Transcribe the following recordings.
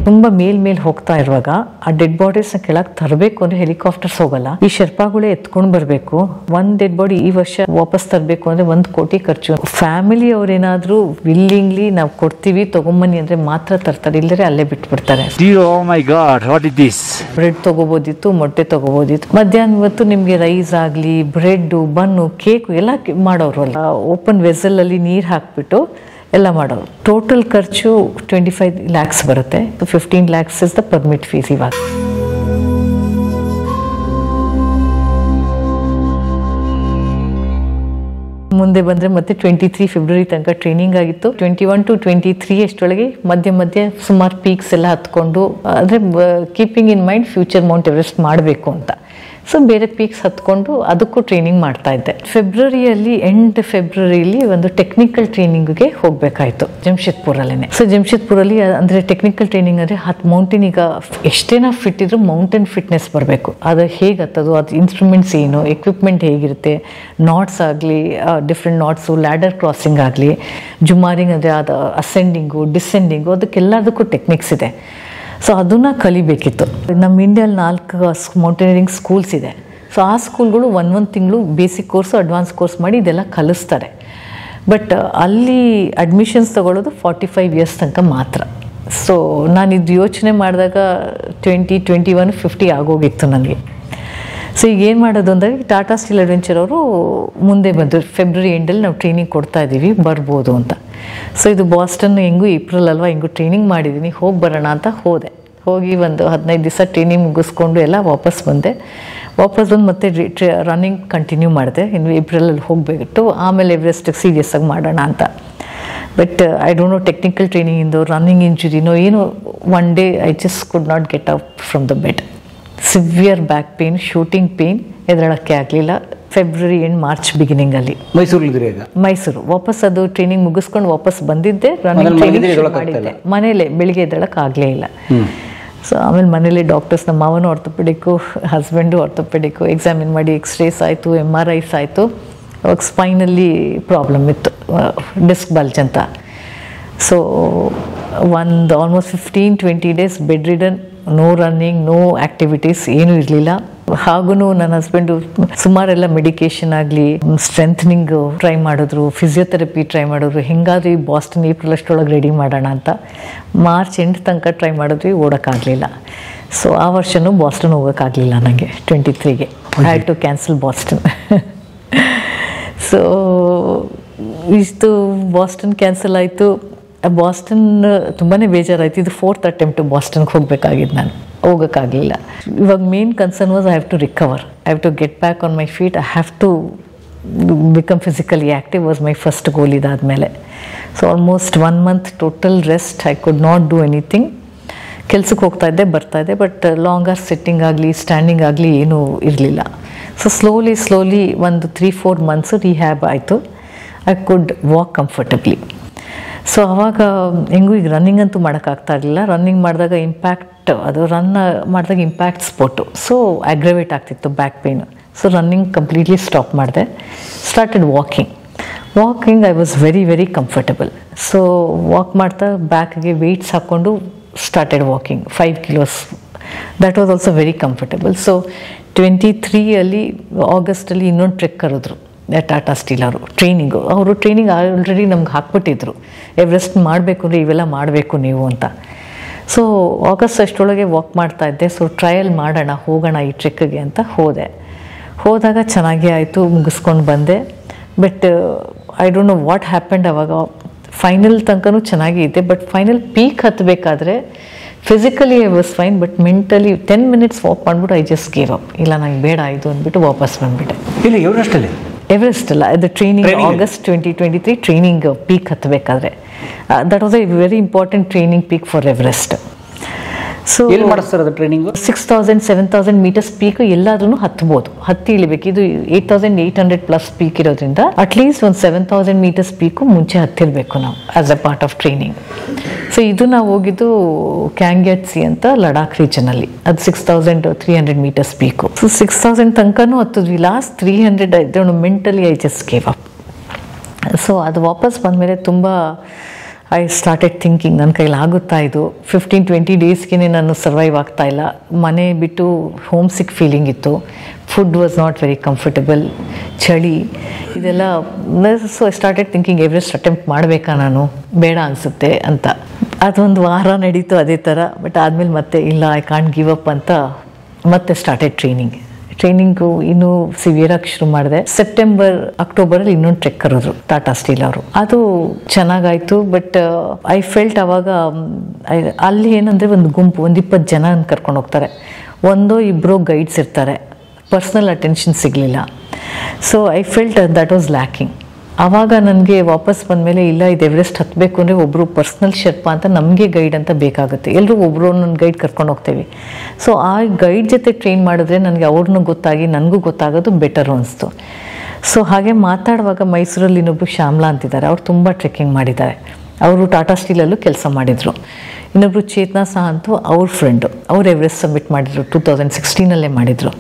ತುಂಬ ಮೇಲ್ ಹೋಗ್ತಾ ಇರುವಾಗ ಆ ಡೆಡ್ ಬಾಡೀಸ್ನ ಕೆಳಗೆ ತರಬೇಕು ಅಂದ್ರೆ ಹೆಲಿಕಾಪ್ಟರ್ಸ್ ಹೋಗಲ್ಲ. ಈ ಶೆರ್ಪಾಗಳೇ ಎತ್ಕೊಂಡು ಬರಬೇಕು. ಒಂದ್ ಡೆಡ್ ಬಾಡಿ ಈ ವರ್ಷ ವಾಪಸ್ ತರಬೇಕು ಅಂದ್ರೆ 1 ಕೋಟಿ ಖರ್ಚು. ಫ್ಯಾಮಿಲಿ ಅವ್ರೇನಾದ್ರೂ ವಿಲ್ಲಿಂಗ್ಲಿ ನಾವು ಕೊಡ್ತೀವಿ ತಗೊಂಬನ್ನಿ ಅಂದ್ರೆ ಮಾತ್ರ ತರ್ತಾರೆ, ಇಲ್ಲದ್ರೆ ಅಲ್ಲೇ ಬಿಟ್ಬಿಡ್ತಾರೆ. ಬ್ರೆಡ್ ತಗೋಬೋದಿತ್ತು, ಮೊಟ್ಟೆ ತಗೋಬೋದಿತ್ತು. ಮಧ್ಯಾಹ್ನ ಹೊತ್ತು ನಿಮ್ಗೆ ರೈಸ್ ಆಗ್ಲಿ, ಬ್ರೆಡ್, ಬನ್ನು, ಕೇಕ್ ಎಲ್ಲ ಮಾಡೋರು ಅಲ್ಲ. ಓಪನ್ ವೆಸಲ್ ಅಲ್ಲಿ ನೀರ್ ಹಾಕ್ಬಿಟ್ಟು ಎಲ್ಲ ಮಾಡೋರು. ಟೋಟಲ್ ಖರ್ಚು 25 lakhs ಬರುತ್ತೆ. 15 lakhs is the permit fees. ಇವಾಗ ಮುಂದೆ ಬಂದರೆ ಮತ್ತೆ 23 ಫೆಬ್ರವರಿ ತನಕ ಟ್ರೈನಿಂಗ್ ಆಗಿತ್ತು. 21 to 23 ಅಷ್ಟೊಳಗೆ ಮಧ್ಯೆ ಸುಮಾರು ಪೀಕ್ಸ್ ಎಲ್ಲ ಹತ್ಕೊಂಡು, ಅಂದರೆ keeping in mind future Mount Everest ಮಾಡಬೇಕು ಅಂತ. ಸೊ ಬೇರೆ ಪೀಕ್ಸ್ ಹತ್ಕೊಂಡು ಅದಕ್ಕೂ ಟ್ರೈನಿಂಗ್ ಮಾಡ್ತಾ ಇದ್ದೆ. ಎಂಡ್ ಫೆಬ್ರವರಿಲಿ ಒಂದು ಟೆಕ್ನಿಕಲ್ ಟ್ರೈನಿಂಗ್ಗೆ ಹೋಗಬೇಕಾಯಿತು ಜಮ್ಶೆದ್ಪುರಲ್ಲೇ. ಸೊ ಜಮ್ಶೆದ್ಪುರಲ್ಲಿ ಅಂದರೆ ಟೆಕ್ನಿಕಲ್ ಟ್ರೈನಿಂಗ್ ಅಂದರೆ ಮೌಂಟೇನ್, ಈಗ ಎಷ್ಟೇನೋ ಫಿಟ್ ಇದ್ರೂ ಮೌಂಟೇನ್ ಫಿಟ್ನೆಸ್ ಬರಬೇಕು. ಅದು ಹೇಗೆ ಹತ್ತೋದು, ಅದು ಇನ್ಸ್ಟ್ರೂಮೆಂಟ್ಸ್ ಏನು, ಎಕ್ವಿಪ್ಮೆಂಟ್ ಹೇಗಿರುತ್ತೆ, ನಾಟ್ಸ್ ಆಗಲಿ, ಡಿಫ್ರೆಂಟ್ ನಾಟ್ಸು, ಲ್ಯಾಡರ್ ಕ್ರಾಸಿಂಗ್ ಆಗಲಿ, ಜುಮಾರಿಂಗ್ ಅಂದರೆ ಅದು ಅಸೆಂಡಿಂಗು, ಡಿಸೆಂಡಿಂಗು, ಅದಕ್ಕೆಲ್ಲದಕ್ಕೂ ಟೆಕ್ನಿಕ್ಸ್ ಇದೆ. ಸೊ ಅದನ್ನು ಕಲಿಬೇಕಿತ್ತು. ನಮ್ಮ ಇಂಡಿಯಲ್ಲಿ 4 ಮೌಂಟೇನಿಯರಿಂಗ್ ಸ್ಕೂಲ್ಸ್ ಇದೆ. ಸೊ ಆ ಸ್ಕೂಲ್ಗಳು ಒಂದೊಂದು ತಿಂಗಳು ಬೇಸಿಕ್ ಕೋರ್ಸು, ಅಡ್ವಾನ್ಸ್ ಕೋರ್ಸ್ ಮಾಡಿ ಇದೆಲ್ಲ ಕಲಿಸ್ತಾರೆ. ಬಟ್ ಅಲ್ಲಿ ಅಡ್ಮಿಷನ್ಸ್ ತಗೊಳ್ಳೋದು 45 years ತನಕ ಮಾತ್ರ. ಸೊ ನಾನಿದು ಯೋಚನೆ ಮಾಡಿದಾಗ 2021 50 ಆಗೋಗಿತ್ತು ನನಗೆ. ಸೊ ಈಗ ಏನು ಮಾಡೋದು ಅಂದರೆ ಟಾಟಾ ಸ್ಟೀಲ್ ಅಡ್ವೆಂಚರ್ ಅವರು ಮುಂದೆ ಬಂದರು, ಫೆಬ್ರವರಿ ಎಂಡಲ್ಲಿ ನಾವು ಟ್ರೈನಿಂಗ್ ಕೊಡ್ತಾ ಇದ್ದೀವಿ, ಬರ್ಬೋದು ಅಂತ. ಸೊ ಇದು ಬಾಸ್ಟನ್ ಹೆಂಗೂ ಏಪ್ರಿಲ್ ಅಲ್ವಾ, ಹೆಂಗೂ ಟ್ರೈನಿಂಗ್ ಮಾಡಿದ್ದೀನಿ, ಹೋಗಿ ಬರೋಣ ಅಂತ ಹೋಗಿ ಒಂದು 15 ದಿವಸ ಟ್ರೈನಿಂಗ್ ಮುಗಿಸ್ಕೊಂಡು ಎಲ್ಲ ವಾಪಸ್ ಬಂದು ಮತ್ತೆ ರನ್ನಿಂಗ್ ಕಂಟಿನ್ಯೂ ಮಾಡಿದೆ. ಇನ್ನು ಏಪ್ರಿಲಲ್ಲಿ ಹೋಗಬೇಕಿತ್ತು. ಆಮೇಲೆ ಎವರೆಸ್ಟಿಗೆ ಸೀರಿಯಸ್ ಆಗಿ ಮಾಡೋಣ ಅಂತ. But I don't know, technical ಟ್ರೈನಿಂಗಿಂದು ರನ್ನಿಂಗ್ ಇಂಜುರಿನೋ ಏನು, one day I just could not get out from the bed. Severe back pain, shooting pain, ಎದ್ದೇಳಕ್ಕೆ ಆಗಲಿಲ್ಲ. ಫೆಬ್ರವರಿ ಎಂಡ್ ಮಾರ್ಚ್ ಬಿಗಿನಿಂಗಲ್ಲಿ ಮೈಸೂರು ವಾಪಸ್ ಅದು ಟ್ರೈನಿಂಗ್ ಮುಗಿಸ್ಕೊಂಡು ವಾಪಸ್ ಬಂದಿದ್ದೆ. ರನ್ನಿಂಗ್ ಟ್ರೈನಿಂಗ್ ಮಾಡಿದ್ದೆ ಮನೇಲೆ. ಬೆಳಿಗ್ಗೆ ಎದ್ದೇಳಕ್ಕೆ ಆಗಲೇ ಇಲ್ಲ. ಸೊ ಆಮೇಲೆ ಮನೇಲಿ ಡಾಕ್ಟರ್ಸ್, ನಮ್ಮ ಮಾವನು ಆರ್ಥೋಪೆಡಿಕ್ಕು, ಹಸ್ಬೆಂಡು ಆರ್ಥೋಪೆಡಿಕ್ಕು, ಎಕ್ಸಾಮಿನ್ ಮಾಡಿ ಎಕ್ಸ್ರೇಸ್ ಆಯಿತು, MRIs ಆಯಿತು. ಅವಾಗ ಸ್ಪೈನಲ್ಲಿ ಪ್ರಾಬ್ಲಮ್ ಇತ್ತು, ಡಿಸ್ಕ್ ಬಲ್ಜ್ ಅಂತ. ಸೊ ಒಂದು almost 15-20 days bedridden, no running, no activities ಏನೂ ಇರಲಿಲ್ಲ. ಹಾಗೂ ನನ್ನ ಹಸ್ಬೆಂಡು ಸುಮಾರೆಲ್ಲ ಮೆಡಿಕೇಶನ್ ಆಗಲಿ, ಸ್ಟ್ರೆಂಥನಿಂಗ್ ಟ್ರೈ ಮಾಡಿದ್ರು, ಫಿಸಿಯೋಥೆರಪಿ ಟ್ರೈ ಮಾಡಿದ್ರು. ಹೆಂಗಾದ್ರೂ ಈ ಬಾಸ್ಟನ್ ಏಪ್ರಿಲ್ ಅಷ್ಟೊಳಗೆ ರೆಡಿ ಮಾಡೋಣ ಅಂತ ಮಾರ್ಚ್ ಎಂಡ್ ತನಕ ಟ್ರೈ ಮಾಡಿದ್ವಿ, ಓಡೋಕ್ಕಾಗಲಿಲ್ಲ. ಸೊ ಆ ವರ್ಷವೂ ಬಾಸ್ಟನ್ ಹೋಗೋಕ್ಕಾಗಲಿಲ್ಲ ನನಗೆ. 23ಗೆ I had to cancel Boston. So ಇಷ್ಟು ಬಾಸ್ಟನ್ ಕ್ಯಾನ್ಸಲ್ ಆಯಿತು. ಬಾಸ್ಟನ್ ತುಂಬಾ ಬೇಜಾರಾಯಿತು. ಇದು 4th attempt ಬಾಸ್ಟನ್ಗೆ ಹೋಗಬೇಕಾಗಿದ್ದು, ನಾನು ಹೋಗೋಕ್ಕಾಗಲಿಲ್ಲ. ಇವಾಗ main concern was I have to recover, I have to get back on my feet, I have to become physically active was my first goal. ಇದಾದಮೇಲೆ so almost 1 month total rest. I could not do anything. ಕೆಲ್ಸಕ್ಕೆ ಹೋಗ್ತಾಯಿದ್ದೆ, ಬರ್ತಾಯಿದ್ದೆ, but longer sitting ಆಗಲಿ, standing ಆಗಲಿ ಏನೂ ಇರಲಿಲ್ಲ. So slowly ಒಂದು 3-4 months rehab ಆಯಿತು. I could walk comfortably. So ಆವಾಗ ಹೆಂಗೂ ಈಗ ರನ್ನಿಂಗ್ ಅಂತೂ ಮಾಡೋಕ್ಕಾಗ್ತಾ ಇರಲಿಲ್ಲ. ರನ್ನಿಂಗ್ ಮಾಡಿದಾಗ ರನ್ ಮಾಡಿದಾಗ ಇಂಪ್ಯಾಕ್ಟ್ ಸ್ಪೋಟು, ಸೊ ಅಗ್ರವೇಟ್ ಆಗ್ತಿತ್ತು back pain. So running completely stop ಮಾಡಿದೆ. Started walking I was very comfortable. So walk ಮಾಡ್ತಾ ಬ್ಯಾಕ್ಗೆ ವೆಯ್ಟ್ಸ್ ಹಾಕ್ಕೊಂಡು started walking 5 kilos. That was also very comfortable. So 23 ಆಗಸ್ಟಲ್ಲಿ ಇನ್ನೊಂದು ಟ್ರೆಕ್ ಕರೆದ್ರು ಟಾಟಾ ಸ್ಟೀಲ್ ಅವರು ಟ್ರೈನಿಂಗ್ ಆಲ್ರೆಡಿ ನಮ್ಗೆ ಹಾಕ್ಬಿಟ್ಟಿದ್ರು, ಎವರೆಸ್ಟ್ ಮಾಡಬೇಕು ಅಂದರೆ ಇವೆಲ್ಲ ಮಾಡಬೇಕು ನೀವು ಅಂತ. ಸೊ ಆಗಸ್ಟ್ ಅಷ್ಟೊಳಗೆ ವಾಕ್ ಮಾಡ್ತಾಯಿದ್ದೆ. ಸೊ ಟ್ರಯಲ್ ಮಾಡೋಣ, ಹೋಗೋಣ ಈ ಟ್ರೆಕ್ಗೆ ಅಂತ ಹೋದಾಗ ಚೆನ್ನಾಗೇ ಆಯಿತು, ಮುಗಿಸ್ಕೊಂಡು ಬಂದೆ. But I don't know what happened. ಅವಾಗ ಫೈನಲ್ ತನಕನೂ ಚೆನ್ನಾಗೇ ಇದೆ, ಬಟ್ ಫೈನಲ್ ಪೀಕ್ ಹತ್ತಬೇಕಾದ್ರೆ physically I was fine, but mentally 10 minutes walk ಮಾಡಿಬಿಟ್ಟು ಐ ಜಸ್ಟ್ ಗೇವ್ ಅಪ್. ಇಲ್ಲ ನಂಗೆ ಬೇಡ ಇದು ಅಂದ್ಬಿಟ್ಟು ವಾಪಸ್ ಬಂದುಬಿಟ್ಟೆ. ಇಲ್ಲ ಎವರೆಸ್ಟ್ ಅಲ್ಲ, ಇದು ಟ್ರೈನಿಂಗ್ ಆಗಸ್ಟ್ 2023 ಟ್ರೈನಿಂಗ್ ಪೀಕ್ ಹತ್ತಬೇಕಾದ್ರೆ. That was a very important training peak for Everest. So 6,000 7,000 meters peak ಎಲ್ಲಾದ್ರೂ ಹತ್ತಿ ಇಳಿಬೇಕು. ಇದು 8,800+ ಪೀಕ್ ಇರೋದ್ರಿಂದ ಅಟ್ಲೀಸ್ಟ್ ಒಂದು 7,000 meters ಪೀಕು ಮುಂಚೆ ಹತ್ತಿರಬೇಕು ನಾವು as a part of training. So ಇದು ನಾವು ಹೋಗಿದ್ದು ಕ್ಯಾಂಗ್ಯಾಟ್ಸಿ ಅಂತ ಲಡಾಖ್ ರೀಜನಲ್ಲಿ, ಅದು 6,300 meters ಪೀಕು. ಸೊ 6,000 ತನಕನೂ ಹತ್ತಿದ್ವಿ. Last 300 mentally I just gave up. So ಅದು ವಾಪಸ್ ಬಂದಮೇಲೆ ತುಂಬ ಐ ಸ್ಟಾರ್ಟೆಡ್ ಥಿಂಕಿಂಗ್ ನನ್ನ ಕೈಲಿ ಆಗುತ್ತಾ ಇದು 15-20 ಡೇಸ್ಗೆ ನಾನು ಸರ್ವೈವ್ ಆಗ್ತಾ ಇಲ್ಲ, ಮನೆ ಬಿಟ್ಟು ಹೋಮ್ ಸಿಕ್ ಫೀಲಿಂಗ್ ಇತ್ತು, food was not very comfortable, ಚಳಿ ಇದೆಲ್ಲ. So I started thinking Everest attempt ಮಾಡಬೇಕಾ ನಾನು, ಬೇಡ ಅನಿಸುತ್ತೆ ಅಂತ. ಅದೊಂದು ವಾರ ನಡೀತು ಅದೇ ಥರ. ಬಟ್ ಆದಮೇಲೆ ಮತ್ತೆ ಇಲ್ಲ, ಐ ಕಾಂಟ್ ಗಿವ್ ಅಪ್ ಅಂತ ಮತ್ತೆ ಸ್ಟಾರ್ಟೆಡ್ ಟ್ರೈನಿಂಗು ಇನ್ನೂ ಸಿವಿಯರಾಗಿ ಶುರು ಮಾಡಿದೆ. ಅಕ್ಟೋಬರಲ್ಲಿ ಇನ್ನೊಂದು ಟ್ರೆಕ್ ಕರೆದ್ರು ಟಾಟಾ ಸ್ಟೀಲ್ ಅವರು. ಅದು ಚೆನ್ನಾಗಾಯಿತು. ಬಟ್ ಐ ಫೆಲ್ಟ್ ಅವಾಗ ಅಲ್ಲಿ ಏನಂದರೆ ಒಂದು ಗುಂಪು 20 ಜನ ಕರ್ಕೊಂಡು ಹೋಗ್ತಾರೆ, 1-2 ಗೈಡ್ಸ್ ಇರ್ತಾರೆ, ಪರ್ಸ್ನಲ್ ಅಟೆನ್ಷನ್ ಸಿಗಲಿಲ್ಲ. So I felt that was lacking. ಆವಾಗ ನನಗೆ ವಾಪಸ್ ಬಂದಮೇಲೆ ಇಲ್ಲ, ಇದು ಎವರೆಸ್ಟ್ ಹತ್ತಬೇಕು ಅಂದರೆ ಒಬ್ಬರು ಪರ್ಸ್ನಲ್ ಶೆರ್ಪಾ ಅಂತ ನಮಗೆ ಗೈಡ್ ಅಂತ ಬೇಕಾಗುತ್ತೆ. ಎಲ್ಲರೂ ಒಬ್ಬರು ನನ್ನ ಗೈಡ್ ಕರ್ಕೊಂಡು ಹೋಗ್ತೇವೆ. ಸೊ ಆ ಗೈಡ್ ಜೊತೆ ಟ್ರೈನ್ ಮಾಡಿದ್ರೆ ನನಗೆ ಅವ್ರನ್ನೂ ಗೊತ್ತಾಗಿ ನನಗೂ ಗೊತ್ತಾಗೋದು ಬೆಟರು ಅನಿಸ್ತು. ಸೊ ಹಾಗೆ ಮಾತಾಡುವಾಗ ಮೈಸೂರಲ್ಲಿ ಇನ್ನೊಬ್ಬರು ಶ್ಯಾಮ್ಲಾ ಅಂತಿದ್ದಾರೆ, ಅವ್ರು ತುಂಬ ಟ್ರೆಕ್ಕಿಂಗ್ ಮಾಡಿದ್ದಾರೆ, ಅವರು ಟಾಟಾ ಸ್ಟೀಲಲ್ಲೂ ಕೆಲಸ ಮಾಡಿದರು. ಇನ್ನೊಬ್ಬರು ಚೇತನಾ ಸಹ ಅಂತೂ ಅವ್ರ ಫ್ರೆಂಡು, ಅವ್ರು ಎವರೆಸ್ಟ್ ಸಬ್ಮಿಟ್ ಮಾಡಿದರು 2016 ಮಾಡಿದರು.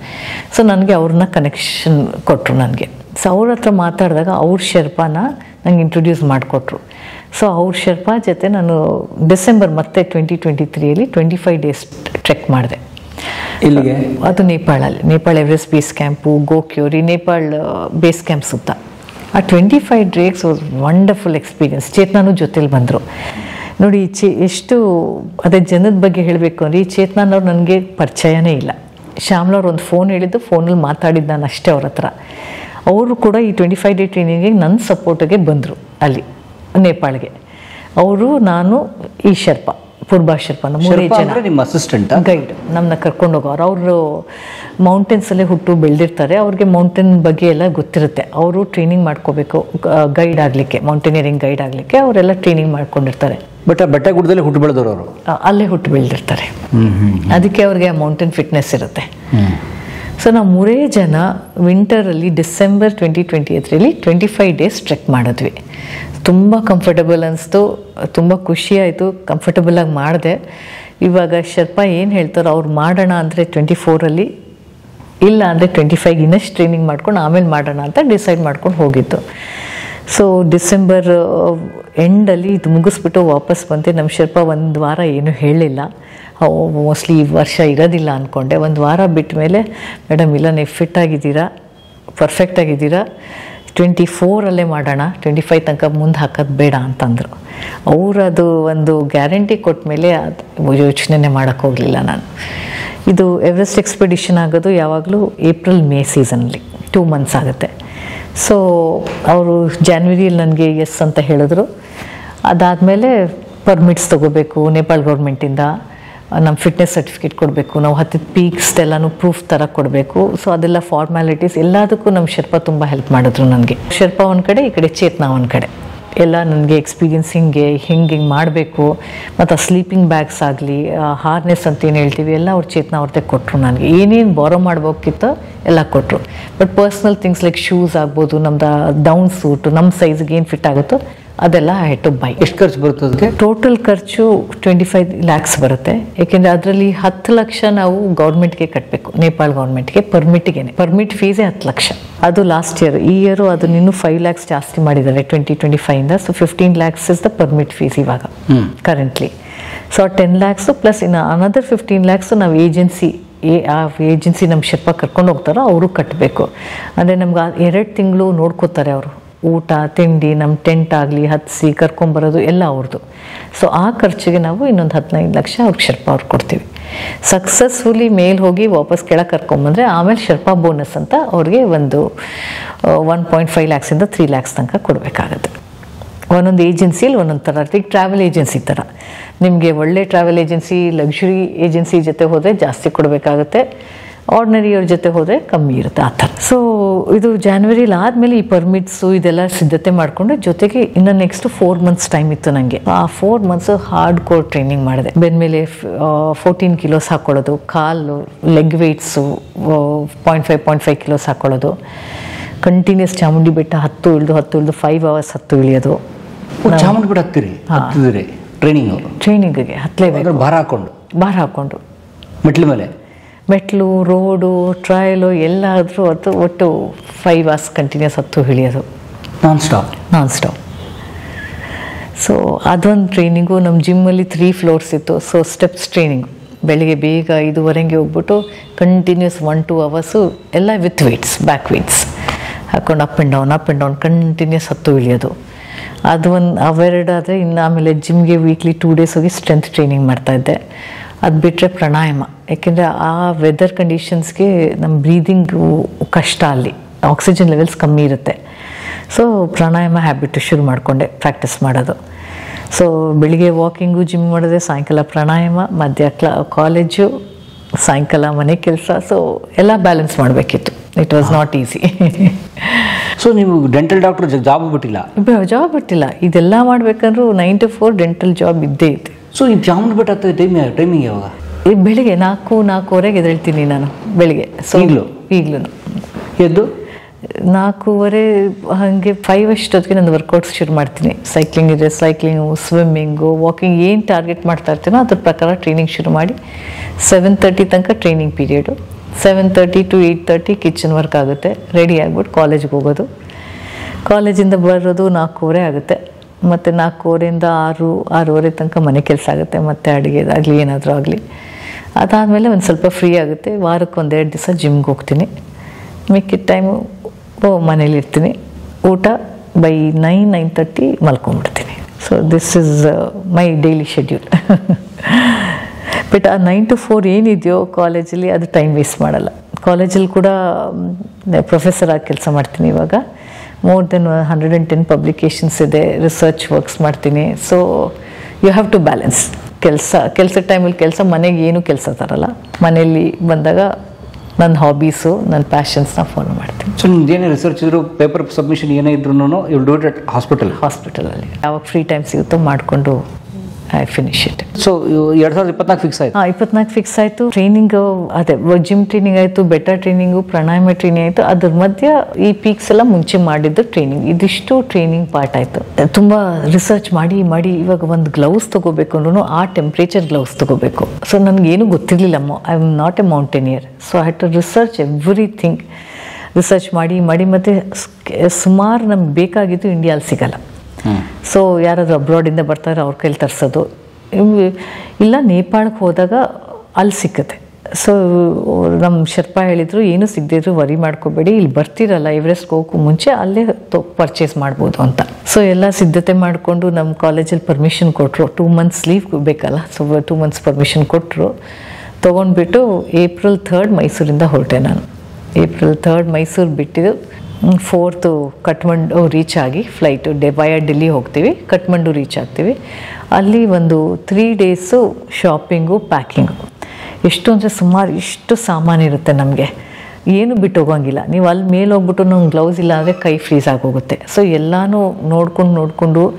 ಸೊ ನನಗೆ ಅವ್ರನ್ನ ಕನೆಕ್ಷನ್ ಕೊಟ್ಟರು ನನಗೆ. ಸೊ ಅವ್ರ ಹತ್ರ ಮಾತಾಡಿದಾಗ ಅವ್ರ ಶೆರ್ಪಾನ ನಂಗೆ ಇಂಟ್ರೊಡ್ಯೂಸ್ ಮಾಡಿಕೊಟ್ರು. ಸೊ ಅವ್ರ ಶೆರ್ಪಾ ಜೊತೆ ನಾನು ಡಿಸೆಂಬರ್ ಮತ್ತೆ 2023 25 ಡೇಸ್ ಟ್ರೆಕ್ ಮಾಡಿದೆ. ಇಲ್ಲಿಗೆ ಅದು Nepal Everest base camp, Gokyo Ri, Nepal base camp ಸುತ್ತ. ಆ 25 ಡೇಸ್ ವಾಸ್ ವಂಡರ್ಫುಲ್ ಎಕ್ಸ್ಪೀರಿಯನ್ಸ್. ಚೇತನಾನು ಜೊತೇಲಿ ಬಂದರು ನೋಡಿ. ಎಷ್ಟು ಅದೇ ಜನದ ಬಗ್ಗೆ ಹೇಳಬೇಕು ಅಂದರೆ, ಈ ಚೇತನವ್ರು ನನಗೆ ಪರಿಚಯನೇ ಇಲ್ಲ. ಶ್ಯಾಮ್ಲವ್ರು ಒಂದು ಫೋನ್ ಹೇಳಿದ್ದು, ಫೋನಲ್ಲಿ ಮಾತಾಡಿದ್ದು ನಾನು ಅಷ್ಟೇ ಅವ್ರ ಹತ್ರ. ಅವರು ಕೂಡ ಈ 25 ಡೇ ಟ್ರೈನಿಂಗಿಗೆ ನನ್ನ ಸಪೋರ್ಟಿಗೆ ಬಂದರು ಅಲ್ಲಿ ನೇಪಾಳಿಗೆ. ಅವರು, ನಾನು, ಈ ಶೆರ್ಪಾ ಪೂರ್ಬಾ ಶೆರ್ಪಾ, 3 ಜನ ನಿಮ್ಮ ಅಸಿಸ್ಟೆಂಟ್ ಗೈಡ್ ನಮ್ಮನ್ನ ಕರ್ಕೊಂಡು ಹೋಗೋರು. ಅವರು ಮೌಂಟೇನ್ಸಲ್ಲೇ ಹುಟ್ಟು ಬೆಳೆದಿರ್ತಾರೆ, ಅವ್ರಿಗೆ ಮೌಂಟೇನ್ ಬಗ್ಗೆ ಎಲ್ಲ ಗೊತ್ತಿರುತ್ತೆ. ಅವರು ಟ್ರೈನಿಂಗ್ ಮಾಡ್ಕೋಬೇಕು ಗೈಡ್ ಆಗಲಿಕ್ಕೆ, ಮೌಂಟೇನಿಯರಿಂಗ್ ಗೈಡ್ ಆಗಲಿಕ್ಕೆ ಅವರೆಲ್ಲ ಟ್ರೈನಿಂಗ್ ಮಾಡ್ಕೊಂಡಿರ್ತಾರೆ. ಬಟ್ ಆ ಬೆಟ್ಟಗುಡ್ಡದಲ್ಲಿ ಹುಟ್ಟು ಬೆಳೆದವರು ಅವರು, ಅಲ್ಲೇ ಹುಟ್ಟು ಬೆಳೆದಿರ್ತಾರೆ. ಅದಕ್ಕೆ ಅವ್ರಿಗೆ ಆ ಮೌಂಟೇನ್ ಫಿಟ್ನೆಸ್ ಇರುತ್ತೆ. ಸೊ ನಾವು 3 ಜನ ವಿಂಟರಲ್ಲಿ ಡಿಸೆಂಬರ್ 2023 25 ಡೇಸ್ ಟ್ರೆಕ್ ಮಾಡಿದ್ವಿ. ತುಂಬ ಕಂಫರ್ಟಬಲ್ ಅನಿಸ್ತು, ತುಂಬ ಖುಷಿ ಆಯಿತು, ಕಂಫರ್ಟಬಲಾಗಿ ಮಾಡಿದೆ. ಇವಾಗ ಶೆರ್ಪಾ ಏನು ಹೇಳ್ತಾರೋ ಅವ್ರು ಮಾಡೋಣ ಅಂದರೆ 24 ಇಲ್ಲ ಅಂದರೆ 25 ಇನ್ನಷ್ಟು ಟ್ರೈನಿಂಗ್ ಮಾಡ್ಕೊಂಡು ಆಮೇಲೆ ಮಾಡೋಣ ಅಂತ ಡಿಸೈಡ್ ಮಾಡ್ಕೊಂಡು ಹೋಗಿದ್ದು. ಸೊ ಡಿಸೆಂಬರ್ ಎಂಡಲ್ಲಿ ಇದು ಮುಗಿಸ್ಬಿಟ್ಟು ವಾಪಸ್ ಬಂದೆ. ನಮ್ಮ ಶೆರ್ಪಾ 1 ವಾರ ಏನೂ ಹೇಳಲಿಲ್ಲ. ಮೋಸ್ಟ್ಲಿ ಈ ವರ್ಷ ಇರೋದಿಲ್ಲ ಅಂದ್ಕೊಂಡೆ. 1 ವಾರ ಬಿಟ್ಟ ಮೇಲೆ, ಮೇಡಮ್ ಇಲ್ಲ, ನೀವು ಫಿಟ್ ಆಗಿದ್ದೀರಾ, ಪರ್ಫೆಕ್ಟ್ ಆಗಿದ್ದೀರಾ, 24 ಮಾಡೋಣ, 25 ತನಕ ಮುಂದೆ ಹಾಕೋದು ಬೇಡ ಅಂತಂದರು. ಅವರು ಅದು ಒಂದು ಗ್ಯಾರಂಟಿ ಕೊಟ್ಟ ಮೇಲೆ ಅದು ಯೋಚನೆ ಮಾಡೋಕ್ಕೆ ಹೋಗಲಿಲ್ಲ ನಾನು. ಇದು ಎವರೆಸ್ಟ್ ಎಕ್ಸ್ಪೆಡಿಷನ್ ಆಗೋದು ಯಾವಾಗಲೂ ಏಪ್ರಿಲ್-ಮೇ ಸೀಸನಲ್ಲಿ 2 ಮಂತ್ಸ್ ಆಗುತ್ತೆ. ಸೊ ಅವರು ಜಾನ್ವರಿಯಲ್ಲಿ ನನಗೆ ಎಸ್ ಅಂತ ಹೇಳಿದ್ರು. ಅದಾದಮೇಲೆ ಪರ್ಮಿಟ್ಸ್ ತೊಗೋಬೇಕು ನೇಪಾಳ ಗೌರ್ಮೆಂಟಿಂದ, ನಮ್ಮ ಫಿಟ್ನೆಸ್ ಸರ್ಟಿಫಿಕೇಟ್ ಕೊಡಬೇಕು, ನಾವು ಹತ್ತಿದ ಪೀಕ್ಸ್ ಎಲ್ಲನೂ ಪ್ರೂಫ್ ಥರ ಕೊಡಬೇಕು. ಸೊ ಅದೆಲ್ಲ ಫಾರ್ಮ್ಯಾಲಿಟೀಸ್ ಎಲ್ಲದಕ್ಕೂ ನಮ್ಮ ಶೆರ್ಪಾ ತುಂಬ ಹೆಲ್ಪ್ ಮಾಡಿದ್ರು ನನಗೆ. ಶೆರ್ಪಾ ಒಂದು ಕಡೆ, ಈ ಕಡೆ ಚೇತನಾ ಒಂದು ಕಡೆ, ಎಲ್ಲ ನನಗೆ ಎಕ್ಸ್ಪೀರಿಯನ್ಸ್ ಹಿಂಗೆ ಮಾಡಬೇಕು. ಮತ್ತು ಆ ಸ್ಲೀಪಿಂಗ್ ಬ್ಯಾಗ್ಸ್ ಆಗಲಿ, ಹಾರ್ನೆಸ್ ಅಂತ ಏನು ಹೇಳ್ತೀವಿ, ಎಲ್ಲ ಅವ್ರು ಚೇತನಾ ಅವ್ರದ್ದೇ ಕೊಟ್ಟರು ನನಗೆ. ಏನೇನು ಬಾರೋ ಮಾಡ್ಬೇಕಿತ್ತೋ ಎಲ್ಲ ಕೊಟ್ಟರು. But personal things like shoes ಆಗ್ಬೋದು, ನಮ್ದು ಡೌನ್ ಸೂಟು ನಮ್ಮ ಸೈಜ್ಗೆ ಏನು ಫಿಟ್ ಆಗುತ್ತೋ ಅದೆಲ್ಲ ಐ ಹ್ಯಾಡ್ ಟು ಬೈ. ಎಷ್ಟು ಖರ್ಚು ಬರುತ್ತೆ ಅದಕ್ಕೆ? ಟೋಟಲ್ ಖರ್ಚು 25 lakhs ಬರುತ್ತೆ. ಏಕೆಂದರೆ ಅದರಲ್ಲಿ 10 ಲಕ್ಷ ನಾವು ಗೌರ್ಮೆಂಟ್ಗೆ ಕಟ್ಟಬೇಕು, ನೇಪಾಳ ಗೌರ್ಮೆಂಟ್ಗೆ ಪರ್ಮಿಟ್ ಫೀಸೇ 10 ಲಕ್ಷ. ಅದು ಲಾಸ್ಟ್ ಇಯರ್. ಈ ಇಯರು ಅದನ್ನ ಇನ್ನೂ 5 lakhs ಜಾಸ್ತಿ ಮಾಡಿದ್ದಾರೆ 2025ಇಂದ. So 15 lakhs is the permit fees ಇವಾಗ ಕರೆಂಟ್ಲಿ. ಸೊ 10 lakhs ಪ್ಲಸ್ ಇನ್ನು ಅನದರ್ 15 lakhs ನಾವು ಏಜೆನ್ಸಿ ನಮ್ಮ ಶೆರ್ಪಾ ಕರ್ಕೊಂಡು ಹೋಗ್ತಾರೋ ಅವರು ಕಟ್ಟಬೇಕು. ಅಂದರೆ ನಮ್ಗೆ 2 ತಿಂಗಳು ನೋಡ್ಕೋತಾರೆ ಅವರು, ಊಟ ತಿಂಡಿ, ನಮ್ಮ ಟೆಂಟ್ ಆಗಲಿ ಹತ್ತಿಸಿ ಕರ್ಕೊಂಬರೋದು ಎಲ್ಲ ಅವ್ರದ್ದು. ಸೊ ಆ ಖರ್ಚಿಗೆ ನಾವು ಇನ್ನೊಂದು 15 ಲಕ್ಷ ಅವ್ರಿಗೆ ಶೆರ್ಪಾ ಅವ್ರಿಗೆ ಕೊಡ್ತೀವಿ. ಸಕ್ಸಸ್ಫುಲಿ ಮೇಲೆ ಹೋಗಿ ವಾಪಸ್ ಕೆಳಗೆ ಕರ್ಕೊಂಬಂದರೆ ಆಮೇಲೆ ಶೆರ್ಪಾ ಬೋನಸ್ ಅಂತ ಅವ್ರಿಗೆ ಒಂದು 1.5 lakhs 3 lakhs ತನಕ ಕೊಡಬೇಕಾಗತ್ತೆ. ಒಂದೊಂದು ಏಜೆನ್ಸಿಯಲ್ಲಿ ಒಂದೊಂದು ಥರ. ಈಗ ಟ್ರಾವೆಲ್ ಏಜೆನ್ಸಿ ಥರ, ನಿಮಗೆ ಒಳ್ಳೆ ಟ್ರಾವೆಲ್ ಏಜೆನ್ಸಿ, ಲಕ್ಸುರಿ ಏಜೆನ್ಸಿ ಜೊತೆ ಹೋದರೆ ಜಾಸ್ತಿ ಕೊಡಬೇಕಾಗತ್ತೆ, ಆರ್ಡಿನರಿಯವ್ರ ಜೊತೆ ಹೋದರೆ ಕಮ್ಮಿ ಇರುತ್ತೆ ಆ ಥರ. ಸೊ ಇದು ಜಾನ್ವರಿಲಿ ಆದಮೇಲೆ ಈ ಪರ್ಮಿಟ್ಸು ಇದೆಲ್ಲ ಸಿದ್ಧತೆ ಮಾಡಿಕೊಂಡು, ಜೊತೆಗೆ ಇನ್ನು ನೆಕ್ಸ್ಟ್ 4 months ಟೈಮ್ ಇತ್ತು ನನಗೆ. ಆ 4 months ಹಾರ್ಡ್ ಕೋರ್ ಟ್ರೈನಿಂಗ್ ಮಾಡಿದೆ. ಬೆನ್ಮೇಲೆ 14 kilos ಹಾಕ್ಕೊಳ್ಳೋದು, ಕಾಲು leg weights 0.5 kilos ಹಾಕ್ಕೊಳ್ಳೋದು, continuous Chamundi ಬೆಟ್ಟ ಹತ್ತು ಇಳಿದು 5 hours ಹತ್ತು ಇಳಿಯೋದು. ಚಾಮುಂಡಿ ಬೆಟ್ಟ ಹತ್ತಿದ್ರಿ ಟ್ರೈನಿಂಗಿಗೆ ಹತ್ತಲೇಬೇಕು, ಭಾರ ಹಾಕ್ಕೊಂಡು ಮೆಟ್ಲು ಮೆಟ್ಲು, ರೋಡು, ಟ್ರಯಲು ಎಲ್ಲಾದರೂ ಒಟ್ಟು 5 hours ಕಂಟಿನ್ಯೂಸ್ ಹತ್ತು ಇಳಿಯೋದು. Non stop. ಸೊ ಅದೊಂದು ಟ್ರೈನಿಂಗು. ನಮ್ಮ ಜಿಮ್ಮಲ್ಲಿ 3 ಫ್ಲೋರ್ಸ್ ಇತ್ತು. ಸೊ ಸ್ಟೆಪ್ಸ್ ಟ್ರೈನಿಂಗು, ಬೆಳಿಗ್ಗೆ ಬೇಗ 5:15 ಹೋಗ್ಬಿಟ್ಟು ಕಂಟಿನ್ಯೂಸ್ 1-2 ಅವರ್ಸು ಎಲ್ಲ ವಿತ್ ವೇಟ್ಸ್, ಬ್ಯಾಕ್ ವೇಟ್ಸ್ ಹಾಕೊಂಡು ಅಪ್ ಆ್ಯಂಡ್ ಡೌನ್ ಕಂಟಿನ್ಯೂಸ್ ಹತ್ತು ಇಳಿಯೋದು. ಅದು ಅವೆರಡು ಆದರೆ ಇನ್ನು ಆಮೇಲೆ ಜಿಮ್ಗೆ ವೀಕ್ಲಿ 2 ಡೇಸ್ ಹೋಗಿ ಸ್ಟ್ರೆಂತ್ ಟ್ರೈನಿಂಗ್ ಮಾಡ್ತಾಯಿದ್ದೆ. ಅದು ಬಿಟ್ಟರೆ ಪ್ರಾಣಾಯಾಮ, ಯಾಕೆಂದರೆ ಆ ವೆದರ್ ಕಂಡೀಷನ್ಸ್ಗೆ ನಮ್ಮ ಬ್ರೀದಿಂಗು ಕಷ್ಟ, ಅಲ್ಲಿ ಆಕ್ಸಿಜನ್ ಲೆವೆಲ್ಸ್ ಕಮ್ಮಿ ಇರುತ್ತೆ. ಸೊ ಪ್ರಾಣಾಯಾಮ ಹ್ಯಾಬಿಟ್ ಶುರು ಮಾಡಿಕೊಂಡೆ ಪ್ರಾಕ್ಟೀಸ್ ಮಾಡೋದು. ಸೊ ಬೆಳಿಗ್ಗೆ ವಾಕಿಂಗು, ಜಿಮ್ ಮಾಡಿದೆ, ಸಾಯಂಕಾಲ ಪ್ರಾಣಾಯಾಮ, ಮಧ್ಯ ಕಾಲೇಜು, ಸಾಯಂಕಾಲ ಮನೆ ಕೆಲಸ. ಸೊ ಎಲ್ಲ ಬ್ಯಾಲೆನ್ಸ್ ಮಾಡಬೇಕಿತ್ತು. It was not easy. So ನೀವು ಡೆಂಟಲ್ ಡಾಕ್ಟರ್ ಜಾಬ್ ಬಿಟ್ಟಿಲ್ಲ? ಜಾಬ್ ಬಿಟ್ಟಿಲ್ಲ. ಇದೆಲ್ಲ ಮಾಡ್ಬೇಕಂದ್ರೂ 9 to 4 ಡೆಂಟಲ್ ಜಾಬ್ ಇದ್ದೇ ಇದೆ. ಸೊ ಈ ಚಾಮುಂಡಿ ಬೆಟ್ಟ ಹತ್ತದ ಟೈಮಿಂಗ್ ಯಾವಾಗ? ಬೆಳಿಗ್ಗೆ 4-4:15 ಎದ್ದೇಳ್ತೀನಿ ನಾನು ಬೆಳಿಗ್ಗೆ. ಸೊ ಈಗಲೂ ಎದ್ದು 4:15 ಹಾಗೆ 5 ಅಷ್ಟೊತ್ತಿಗೆ ನಾನು ವರ್ಕೌಟ್ಸ್ ಶುರು ಮಾಡ್ತೀನಿ. ಸೈಕ್ಲಿಂಗ್ ಇದೆ, ಸೈಕ್ಲಿಂಗು, ಸ್ವಿಮ್ಮಿಂಗು, ವಾಕಿಂಗ್, ಏನು ಟಾರ್ಗೆಟ್ ಮಾಡ್ತಾ ಇರ್ತೀನೋ ಅದ್ರ ಪ್ರಕಾರ ಟ್ರೈನಿಂಗ್ ಶುರು ಮಾಡಿ 7:30 ತನಕ training period. 7:30 to 8:30 kitchen work ಆಗುತ್ತೆ. ರೆಡಿ ಆಗಿಬಿಟ್ಟು ಕಾಲೇಜ್ಗೆ ಹೋಗೋದು. ಕಾಲೇಜಿಂದ ಬರೋದು 4:15 ಆಗುತ್ತೆ. ಮತ್ತು 4:15 6:30 ತನಕ ಮನೆ ಕೆಲಸ ಆಗುತ್ತೆ. ಮತ್ತು ಅಡುಗೆದಾಗಲಿ ಏನಾದರೂ ಆಗಲಿ. ಅದಾದಮೇಲೆ ಒಂದು ಸ್ವಲ್ಪ ಫ್ರೀ ಆಗುತ್ತೆ. ವಾರಕ್ಕೆ 1-2 ದಿವಸ ಜಿಮ್ಗೆ ಹೋಗ್ತೀನಿ. ಮಿಕ್ಕಿದ ಟೈಮು ಮನೇಲಿರ್ತೀನಿ. ಊಟ ಬೈ 9-9:30 ಮಲ್ಕೊಂಡ್ಬಿಡ್ತೀನಿ. So this is my daily schedule. But ಆ 9 to 4 ಏನಿದೆಯೋ ಕಾಲೇಜಲ್ಲಿ ಅದು ಟೈಮ್ ವೇಸ್ಟ್ ಮಾಡಲ್ಲ. ಕಾಲೇಜಲ್ಲಿ ಕೂಡ ಪ್ರೊಫೆಸರ್ ಆಗಿ ಕೆಲಸ ಮಾಡ್ತೀನಿ ಇವಾಗ. ಮೋರ್ ದೆನ್ 110 ಪಬ್ಲಿಕೇಶನ್ಸ್ ಇದೆ. ರಿಸರ್ಚ್ ವರ್ಕ್ಸ್ ಮಾಡ್ತೀನಿ. So you have to balance. ಕೆಲಸ ಟೈಮಲ್ಲಿ ಕೆಲಸ, ಮನೆಗೆ ಏನೂ ಕೆಲಸ ತರಲ್ಲ. ಮನೆಯಲ್ಲಿ ಬಂದಾಗ ನನ್ನ ಹಾಬೀಸು, ನನ್ನ ಪ್ಯಾಷನ್ಸ್ನ ಫಾಲೋ ಮಾಡ್ತೀನಿ. ಸೊ ನಿಮ್ದು ಏನೇ ರಿಸರ್ಚ್ ಇದ್ರು, ಪೇಪರ್ ಸಬ್ಮಿಷನ್ ಏನೇ ಇದ್ರೂ ಯು ಡೂ ಇಟ್ ಅಟ್ ಹಾಸ್ಪಿಟಲಲ್ಲಿ ಯಾವಾಗ ಫ್ರೀ ಟೈಮ್ ಸಿಗುತ್ತೋ ಮಾಡಿಕೊಂಡು I finish it. So 2024 fix ಆಯಿತು? 24 ಫಿಕ್ಸ್ ಆಯಿತು. ಟ್ರೈನಿಂಗ್ ಅದೇ ಜಿಮ್ ಟ್ರೈನಿಂಗ್ ಆಯಿತು, ಬೆಟರ್ ಟ್ರೈನಿಂಗು, ಪ್ರಾಣಾಯಾಮ ಟ್ರೈನಿಂಗ್ ಆಯಿತು. ಅದ್ರ ಮಧ್ಯೆ ಈ ಪೀಕ್ಸ್ ಎಲ್ಲ ಮುಂಚೆ ಮಾಡಿದ್ದು ಟ್ರೈನಿಂಗ್. ಇದಿಷ್ಟು ಟ್ರೈನಿಂಗ್ ಪಾರ್ಟ್ ಆಯಿತು. ತುಂಬ ರಿಸರ್ಚ್ ಮಾಡಿ ಇವಾಗ ಒಂದು ಗ್ಲೌಸ್ ತೊಗೋಬೇಕು ಅಂದ್ರೂ ಆ ಟೆಂಪ್ರೇಚರ್ ಗ್ಲೌಸ್ ತೊಗೋಬೇಕು. ಸೊ ನನಗೇನು ಗೊತ್ತಿರಲಿಲ್ಲ. I am not a mountaineer. So I had to research everything. Research ಮಾಡಿ ಮತ್ತು ಸುಮಾರು ನಮ್ಗೆ ಬೇಕಾಗಿದ್ದು ಇಂಡಿಯಾದಲ್ಲಿ ಸಿಗಲ್ಲ. ಸೊ ಯಾರಾದರೂ ಅಬ್ರಾಡಿಂದ ಬರ್ತಾರೆ, ಅವ್ರ ಕೈಲಿ ತರಿಸೋದು. ಇಲ್ಲ ನೇಪಾಳಕ್ಕೆ ಹೋದಾಗ ಅಲ್ಲಿ ಸಿಕ್ಕತ್ತೆ. ಸೊ ನಮ್ಮ ಶರ್ಪಾ ಹೇಳಿದರು, ಏನೂ ಸಿಗದಿದ್ರು ವರಿ ಮಾಡ್ಕೋಬೇಡಿ, ಇಲ್ಲಿ ಬರ್ತಿರಲ್ಲ ಎವರೆಸ್ಟ್ಗೆ ಹೋಗೋಕ್ಕೂ ಮುಂಚೆ ಅಲ್ಲೇ ಪರ್ಚೇಸ್ ಮಾಡ್ಬೋದು ಅಂತ. ಸೊ ಎಲ್ಲ ಸಿದ್ಧತೆ ಮಾಡಿಕೊಂಡು ನಮ್ಮ ಕಾಲೇಜಲ್ಲಿ ಪರ್ಮಿಷನ್ ಕೊಟ್ಟರು. 2 months ಲೀವ್ ಬೇಕಲ್ಲ. ಸೊ 2 months ಪರ್ಮಿಷನ್ ಕೊಟ್ಟರು. ತೊಗೊಂಡ್ಬಿಟ್ಟು April 3rd ಮೈಸೂರಿಂದ ಹೊರಟೆ ನಾನು. April 3rd ಮೈಸೂರು ಬಿಟ್ಟಿದ್ದು. 4th ಕಠ್ಮಂಡು ರೀಚ್ ಆಗಿ ಫ್ಲೈಟು ವಯ ಡೆಲ್ಲಿ ಹೋಗ್ತೀವಿ, ಕಠ್ಮಂಡು ರೀಚ್ ಆಗ್ತೀವಿ. ಅಲ್ಲಿ ಒಂದು 3 days ಶಾಪಿಂಗು, ಪ್ಯಾಕಿಂಗು. ಎಷ್ಟು ಅಂದರೆ ಸುಮಾರು ಇಷ್ಟು ಸಾಮಾನಿರುತ್ತೆ ನಮಗೆ. ಏನು ಬಿಟ್ಟು ಹೋಗೋಂಗಿಲ್ಲ. ನೀವು ಅಲ್ಲಿ ಮೇಲೆ ಹೋಗ್ಬಿಟ್ಟು ನಂಗೆ ಗ್ಲೌಸ್ ಇಲ್ಲ ಅಂದರೆ ಕೈ ಫ್ರೀಸ್ ಆಗೋಗುತ್ತೆ. ಸೊ ಎಲ್ಲನೂ ನೋಡಿಕೊಂಡು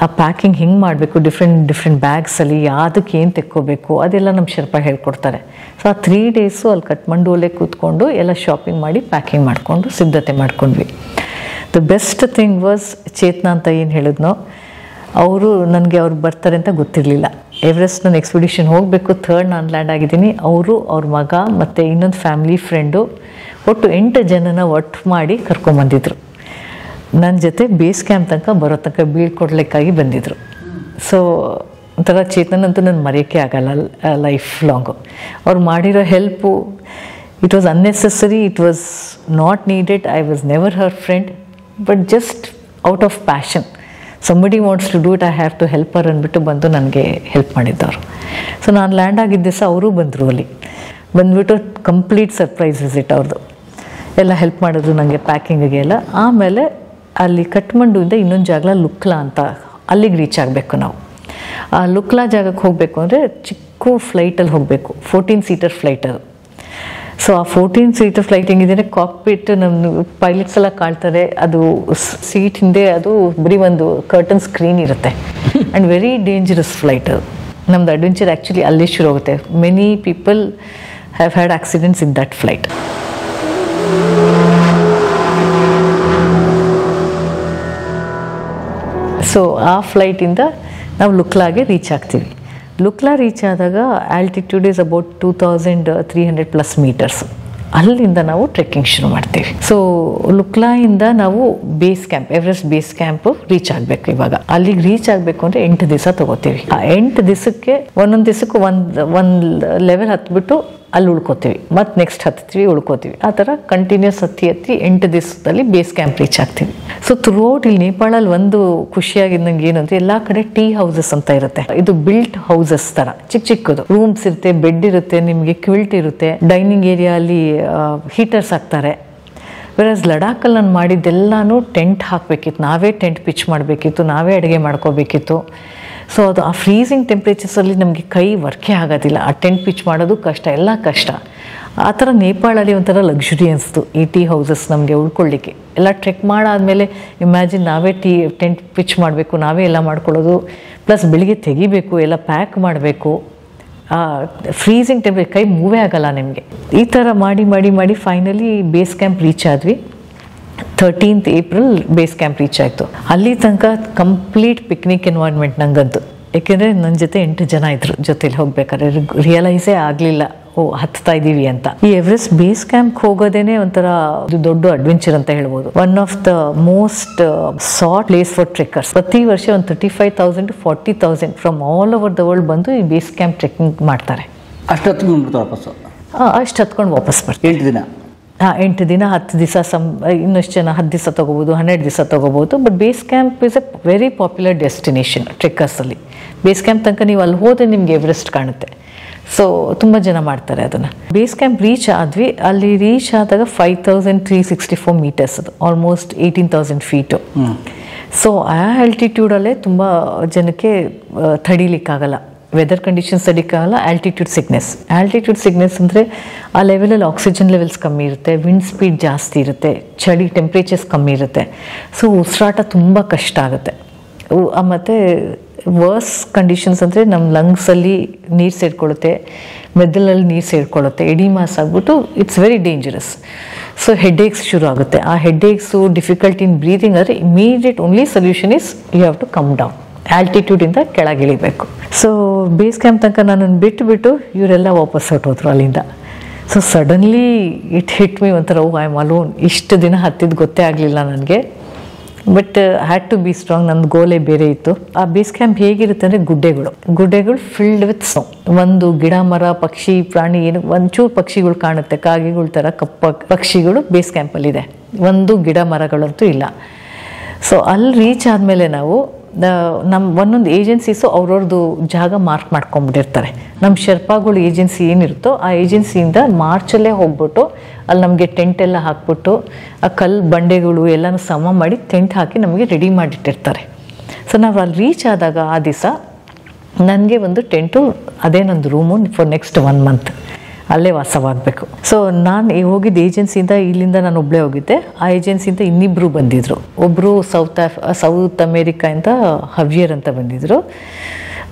ಆ ಪ್ಯಾಕಿಂಗ್ ಹೆಂಗೆ ಮಾಡಬೇಕು, ಡಿಫ್ರೆಂಟ್ ಬ್ಯಾಗ್ಸಲ್ಲಿ ಯಾವುದಕ್ಕೆ ಏನು ತೆಕ್ಕೋಬೇಕು ಅದೆಲ್ಲ ನಮ್ಮ ಶರ್ಪಾ ಹೇಳ್ಕೊಡ್ತಾರೆ. ಸೊ ಆ 3 days ಅಲ್ಲಿ ಕಠ್ಮಂಡುವಲ್ಲೇ ಕೂತ್ಕೊಂಡು ಎಲ್ಲ ಶಾಪಿಂಗ್ ಮಾಡಿ ಪ್ಯಾಕಿಂಗ್ ಮಾಡಿಕೊಂಡು ಸಿದ್ಧತೆ ಮಾಡ್ಕೊಂಡ್ವಿ. ದ ಬೆಸ್ಟ್ ಥಿಂಗ್ ವಾಸ್ ಚೇತನ ಅಂತ ಏನು ಹೇಳಿದ್ನೋ, ಅವರು ಅವ್ರು ಬರ್ತಾರೆ ಅಂತ ಗೊತ್ತಿರಲಿಲ್ಲ. ಎವರೆಸ್ಟ್ ನಾನು ಎಕ್ಸ್ಪಿಡಿಷನ್ ಹೋಗಬೇಕು, 3rd ನಾನು ಲ್ಯಾಂಡ್ ಆಗಿದ್ದೀನಿ. ಅವ್ರ ಮಗ ಮತ್ತು ಇನ್ನೊಂದು ಫ್ಯಾಮಿಲಿ ಫ್ರೆಂಡು ಒಟ್ಟು 8 ಜನನ ಒಟ್ಟು ಮಾಡಿ ಕರ್ಕೊಂಬಂದಿದ್ರು. ನನ್ನ ಜೊತೆ ಬೇಸ್ ಕ್ಯಾಂಪ್ ಬರೋ ತನಕ ಬೀಳ್ಕೊಡ್ಲಿಕ್ಕಾಗಿ ಬಂದಿದ್ದರು. ಸೊ ಒಂಥರ ಚೇತನಂತೂ ನಾನು ಮರೆಯೋಕ್ಕೆ ಆಗಲ್ಲ ಲೈಫ್ ಲಾಂಗು. ಅವ್ರು ಮಾಡಿರೋ help, it was unnecessary, it was not needed. I was never her friend, but just out of passion. Somebody wants to do it, I have to help her ಅಂದ್ಬಿಟ್ಟು ಬಂದು ನನಗೆ help ಮಾಡಿದ್ದವರು. So ನಾನು land ಆಗಿದ್ದ ದಿವಸ ಅವರೂ ಬಂದರು. ಅಲ್ಲಿ ಬಂದುಬಿಟ್ಟು ಕಂಪ್ಲೀಟ್ ಸರ್ಪ್ರೈಸ್ ವಿಸಿಟ್ ಅವ್ರದ್ದು. ಎಲ್ಲ ಹೆಲ್ಪ್ ಮಾಡಿದ್ರು ನನಗೆ ಪ್ಯಾಕಿಂಗಿಗೆ ಎಲ್ಲ. ಆಮೇಲೆ ಅಲ್ಲಿ ಕಠ್ಮಂಡುವಿಂದ ಇನ್ನೊಂದು ಜಾಗ ಲುಕ್ಲಾ ಅಂತ, ಅಲ್ಲಿಗೆ ರೀಚ್ ಆಗಬೇಕು ನಾವು. ಆ ಲುಕ್ಲಾ ಜಾಗಕ್ಕೆ ಹೋಗಬೇಕು ಅಂದರೆ ಚಿಕ್ಕ ಫ್ಲೈಟಲ್ಲಿ ಹೋಗಬೇಕು. 14 seater ಫ್ಲೈಟ್ ಅದು. ಸೊ ಆ 14 seater ಫ್ಲೈಟ್ ಹೆಂಗಿದ್ರೆ, ಕಾಕ್ಪಿಟ್ ನಮ್ಮ ಪೈಲಟ್ಸ್ ಎಲ್ಲ ಕಾಣ್ತಾರೆ. ಅದು ಸೀಟ್ ಹಿಂದೆ ಅದು ಬರೀ ಒಂದು ಕರ್ಟನ್ ಸ್ಕ್ರೀನ್ ಇರುತ್ತೆ. ಆ್ಯಂಡ್ ವೆರಿ ಡೇಂಜರಸ್ ಫ್ಲೈಟ್ ಅದು. ನಮ್ದು ಅಡ್ವೆಂಚರ್ ಆ್ಯಕ್ಚುಲಿ ಅಲ್ಲೇ ಶುರು ಆಗುತ್ತೆ. Many people have had accidents in that flight. So ಆ ಫ್ಲೈಟಿಂದ ನಾವು ಲುಕ್ಲಾಗೆ ರೀಚ್ ಆಗ್ತೀವಿ. ಲುಕ್ಲಾ ರೀಚ್ ಆದಾಗ ಆಲ್ಟಿಟ್ಯೂಡ್ ಈಸ್ ಅಬೌಟ್ 2300+ meters. ಅಲ್ಲಿಂದ ನಾವು ಟ್ರೆಕ್ಕಿಂಗ್ ಶುರು ಮಾಡ್ತೀವಿ. ಸೊ ಲುಕ್ಲಾಯಿಂದ ನಾವು base camp, Everest base camp reach ಆಗಬೇಕು. ಇವಾಗ ಅಲ್ಲಿಗೆ ರೀಚ್ ಆಗಬೇಕು ಅಂದರೆ 8 ದಿವಸ ತಗೋತೀವಿ. ಆ 8 ದಿವಸಕ್ಕೆ ಒಂದೊಂದು ದಿವಸಕ್ಕೆ ಒಂದು ಲೆವೆಲ್ ಹತ್ಬಿಟ್ಟು ಅಲ್ಲಿ ಉಳ್ಕೋತೀವಿ, ಮತ್ತು ನೆಕ್ಸ್ಟ್ ಹತ್ತೀವಿ ಉಳ್ಕೋತೀವಿ. ಆ ಥರ ಕಂಟಿನ್ಯೂಸ್ ಹತ್ತಿ 8 ದಿವಸದಲ್ಲಿ ಬೇಸ್ ಕ್ಯಾಂಪ್ ರೀಚ್ ಆಗ್ತೀವಿ. ಸೊ ಥ್ರೂಔಟ್ ಇಲ್ಲಿ ನೇಪಾಳಲ್ಲಿ ಒಂದು ಖುಷಿಯಾಗಿದ್ದಂಗೆ ಏನಂದ್ರೆ ಎಲ್ಲ ಕಡೆ ಟೀ ಹೌಸಸ್ ಅಂತ ಇರುತ್ತೆ. ಇದು ಬಿಲ್ಟ್ ಹೌಸಸ್ ತರ ಚಿಕ್ಕದು ರೂಮ್ಸ್ ಇರುತ್ತೆ, ಬೆಡ್ ಇರುತ್ತೆ, ನಿಮಗೆ ಕ್ವಿಲ್ಟ್ ಇರುತ್ತೆ, ಡೈನಿಂಗ್ ಏರಿಯಾ ಅಲ್ಲಿ ಹೀಟರ್ಸ್ ಹಾಕ್ತಾರೆ. ವೆರಸ್ ಲಡಾಖಲ್ಲಿ ನಾನು ಮಾಡಿದ್ದೆಲ್ಲಾನು ಟೆಂಟ್ ಹಾಕಬೇಕಿತ್ತು, ನಾವೇ ಟೆಂಟ್ ಪಿಚ್ ಮಾಡಬೇಕಿತ್ತು, ನಾವೇ ಅಡುಗೆ ಮಾಡ್ಕೋಬೇಕಿತ್ತು. ಸೊ ಅದು ಆ ಫ್ರೀಸಿಂಗ್ ಟೆಂಪ್ರೇಚರ್ಸಲ್ಲಿ ನಮಗೆ ಕೈ ವರ್ಕೇ ಆಗೋದಿಲ್ಲ, ಆ ಟೆಂಟ್ ಪಿಚ್ ಮಾಡೋದು ಕಷ್ಟ, ಎಲ್ಲ ಕಷ್ಟ. ಆ ಥರ ನೇಪಾಳಲ್ಲಿ ಒಂಥರ ಲಕ್ಸುರಿ ಅನಿಸ್ತು ಈ ಟೀ ಹೌಸಸ್ ನಮಗೆ ಉಳ್ಕೊಳ್ಳಿಕ್ಕೆ. ಎಲ್ಲ ಟ್ರೆಕ್ ಮಾಡಾದಮೇಲೆ ಇಮ್ಯಾಜಿನ್ ನಾವೇ ಟೆಂಟ್ ಪಿಚ್ ಮಾಡಬೇಕು, ನಾವೇ ಎಲ್ಲ ಮಾಡ್ಕೊಳ್ಳೋದು, ಪ್ಲಸ್ ಬೆಳಿಗ್ಗೆ ತೆಗಿಬೇಕು, ಎಲ್ಲ ಪ್ಯಾಕ್ ಮಾಡಬೇಕು, ಫ್ರೀಸಿಂಗ್ ಟೆಂಪ್ರೇಚರ್ ಕೈ ಮೂವೇ ಆಗಲ್ಲ ನಿಮಗೆ. ಈ ಥರ ಮಾಡಿ ಫೈನಲಿ ಬೇಸ್ ಕ್ಯಾಂಪ್ ರೀಚ್ ಆದ್ವಿ. 13th April base camp reach ಆಯಿತು. ಅಲ್ಲಿ ತನಕ ಕಂಪ್ಲೀಟ್ ಪಿಕ್ನಿಕ್ ಎನ್ವೈರ್ನ್ಮೆಂಟ್ ನಂಗಂತೂ, ಏಕೆಂದರೆ ನನ್ನ ಜೊತೆ 8 ಜನ ಇದ್ರು ಜೊತೆಲಿ ಹೋಗ್ಬೇಕಾದ್ರೆ. ರಿಯಲೈಸೇ ಆಗಲಿಲ್ಲ ಹತ್ತಾ ಇದ್ದೀವಿ ಅಂತ. ಈ ಎವರೆಸ್ಟ್ ಬೇಸ್ ಕ್ಯಾಂಪ್ ಹೋಗೋದೇನೆ ಒಂಥರ ದೊಡ್ಡ ಅಡ್ವೆಂಚರ್ ಅಂತ ಹೇಳ್ಬೋದು. One of the most sought place for trekkers. From all ಒಂದು 35,000 to 40,000 ಫ್ರಮ್ ಆಲ್ ಓವರ್ ದ ವರ್ಲ್ಡ್ ಬಂದು ಈ ಬೇಸ್ ಕ್ಯಾಂಪ್ ಟ್ರೆಕ್ಕಿಂಗ್ ಮಾಡ್ತಾರೆ. ಅಷ್ಟು ಹತ್ಕೊಂಡು ವಾಪಸ್ ಬರ್ತಾರೆ. 8 ದಿನ 8 ದಿನ 10 ದಿವಸ ಇನ್ನಷ್ಟು ಜನ 10 ದಿವಸ ತೊಗೋಬೋದು, 12 ದಿವಸ ತೊಗೋಬೋದು. But base camp is a very popular destination ಟ್ರೆಕ್ಕರ್ಸಲ್ಲಿ. ಬೇಸ್ ಕ್ಯಾಂಪ್ ತನಕ ನೀವು ಅಲ್ಲಿ ಹೋದರೆ ನಿಮಗೆ ಎವರೆಸ್ಟ್ ಕಾಣುತ್ತೆ. ಸೊ ತುಂಬ ಜನ ಮಾಡ್ತಾರೆ ಅದನ್ನು. ಬೇಸ್ ಕ್ಯಾಂಪ್ ರೀಚ್ ಆದ್ವಿ. ಅಲ್ಲಿ ರೀಚ್ ಆದಾಗ 5,364 ಮೀಟರ್ಸ್, ಅದು ಆಲ್ಮೋಸ್ಟ್ 18,000 ಫೀಟು. ಸೊ ಆ ಆಲ್ಟಿಟ್ಯೂಡಲ್ಲೇ ತುಂಬ ಜನಕ್ಕೆ ತಡೀಲಿಕ್ಕಾಗಲ್ಲ, ವೆದರ್ ಕಂಡೀಷನ್ಸ್ ತಡೀಲಿಕ್ಕಾಗಲ್ಲ. ಆಲ್ಟಿಟ್ಯೂಡ್ ಸಿಕ್ನೆಸ್ ಅಂದರೆ ಆ ಲೆವೆಲಲ್ಲಿ ಆಕ್ಸಿಜನ್ ಲೆವೆಲ್ಸ್ ಕಮ್ಮಿ ಇರುತ್ತೆ, ವಿಂಡ್ ಸ್ಪೀಡ್ ಜಾಸ್ತಿ ಇರುತ್ತೆ, ಚಳಿ ಟೆಂಪ್ರೇಚರ್ಸ್ ಕಮ್ಮಿ ಇರುತ್ತೆ. ಸೊ ಉಸಿರಾಟ ತುಂಬ ಕಷ್ಟ ಆಗುತ್ತೆ. ಮತ್ತು ವರ್ಸ್ ಕಂಡೀಷನ್ಸ್ ಅಂದರೆ ನಮ್ಮ ಲಂಗ್ಸಲ್ಲಿ ನೀರು ಸೇರಿಕೊಳ್ಳುತ್ತೆ, ಮೆದುಳಲ್ಲಿ ನೀರು ಸೇರಿಕೊಳ್ಳುತ್ತೆ, ಎಡಿಮಾಸ್ ಆಗಿಬಿಟ್ಟು it's very dangerous. So headaches ಶುರು ಆಗುತ್ತೆ. ಆ ಹೆಡ್ಏಕ್ಸು, ಡಿಫಿಕಲ್ಟಿ ಇನ್ ಬ್ರೀದಿಂಗ್ ಆದರೆ immediate only solution is you have to come down, ಆಲ್ಟಿಟ್ಯೂಡಿಂದ ಕೆಳಗಿಳಿಬೇಕು. ಸೊ ಬೇಸ್ ಕ್ಯಾಂಪ್ ತನಕ ನನ್ನನ್ನು ಬಿಟ್ಟು ಇವರೆಲ್ಲ ವಾಪಸ್ ಹೊರಟೋದ್ರು ಅಲ್ಲಿಂದ. So suddenly it hit me ಒಂಥರ ಐ ಆಮ್ ಅಲೋನ್. ಇಷ್ಟು ದಿನ ಹತ್ತಿದ್ದು ಗೊತ್ತೇ ಆಗಲಿಲ್ಲ ನನಗೆ. But had to be strong. ನನ್ನ ಗೋಲೇ ಬೇರೆ ಇತ್ತು. ಆ ಬೇಸ್ ಕ್ಯಾಂಪ್ ಹೇಗಿರುತ್ತೆ ಅಂದರೆ ಗುಡ್ಡೆಗಳು ಫಿಲ್ಡ್ ವಿತ್ ಸ್ನೋ. ಒಂದು ಗಿಡ ಮರ ಪಕ್ಷಿ ಪ್ರಾಣಿ ಏನು ಒಂಚೂರು ಪಕ್ಷಿಗಳು ಕಾಣುತ್ತೆ, ಕಾಗೆಗಳ ಥರ ಪಕ್ಷಿಗಳು ಬೇಸ್ ಕ್ಯಾಂಪಲ್ಲಿದೆ, ಒಂದು ಗಿಡ ಮರಗಳಂತೂ ಇಲ್ಲ. ಸೊ ಅಲ್ಲಿ ರೀಚ್ ಆದಮೇಲೆ ನಾವು ಒಂದೊಂದು ಏಜೆನ್ಸೀಸು ಅವ್ರವ್ರದ್ದು ಜಾಗ ಮಾರ್ಕ್ ಮಾಡ್ಕೊಂಡ್ಬಿಟ್ಟಿರ್ತಾರೆ. ನಮ್ಮ ಶೆರ್ಪಾಗಳು ಏಜೆನ್ಸಿ ಏನಿರುತ್ತೋ ಆ ಏಜೆನ್ಸಿಯಿಂದ ಮಾರ್ಚಲ್ಲೇ ಹೋಗ್ಬಿಟ್ಟು ಅಲ್ಲಿ ನಮಗೆ ಟೆಂಟ್ ಎಲ್ಲ ಹಾಕ್ಬಿಟ್ಟು ಆ ಕಲ್ಲು ಬಂಡೆಗಳು ಎಲ್ಲನೂ ಸಮ ಮಾಡಿ ಟೆಂಟ್ ಹಾಕಿ ನಮಗೆ ರೆಡಿ ಮಾಡಿಟ್ಟಿರ್ತಾರೆ. ಸೊ ನಾವು ಅಲ್ಲಿ ರೀಚ್ ಆದಾಗ ಆ ದಿವಸ ನನಗೆ ಒಂದು ಟೆಂಟು, ಅದೇ ನಂದು ರೂಮು ಫಾರ್ ನೆಕ್ಸ್ಟ್ 1 month ಅಲ್ಲೇ ವಾಸವಾಗಬೇಕು. ಸೊ ನಾನು ಹೋಗಿದ್ದ ಏಜೆನ್ಸಿಯಿಂದ, ಇಲ್ಲಿಂದ ನಾನು ಒಬ್ಬಳೇ ಹೋಗಿದ್ದೆ. ಆ ಏಜೆನ್ಸಿಯಿಂದ ಇನ್ನಿಬ್ಬರು ಬಂದಿದ್ದರು. ಒಬ್ಬರು ಸೌತ್ ಅಮೇರಿಕಾಯಿಂದ ಹವ್ಯರ್ ಅಂತ ಬಂದಿದ್ದರು,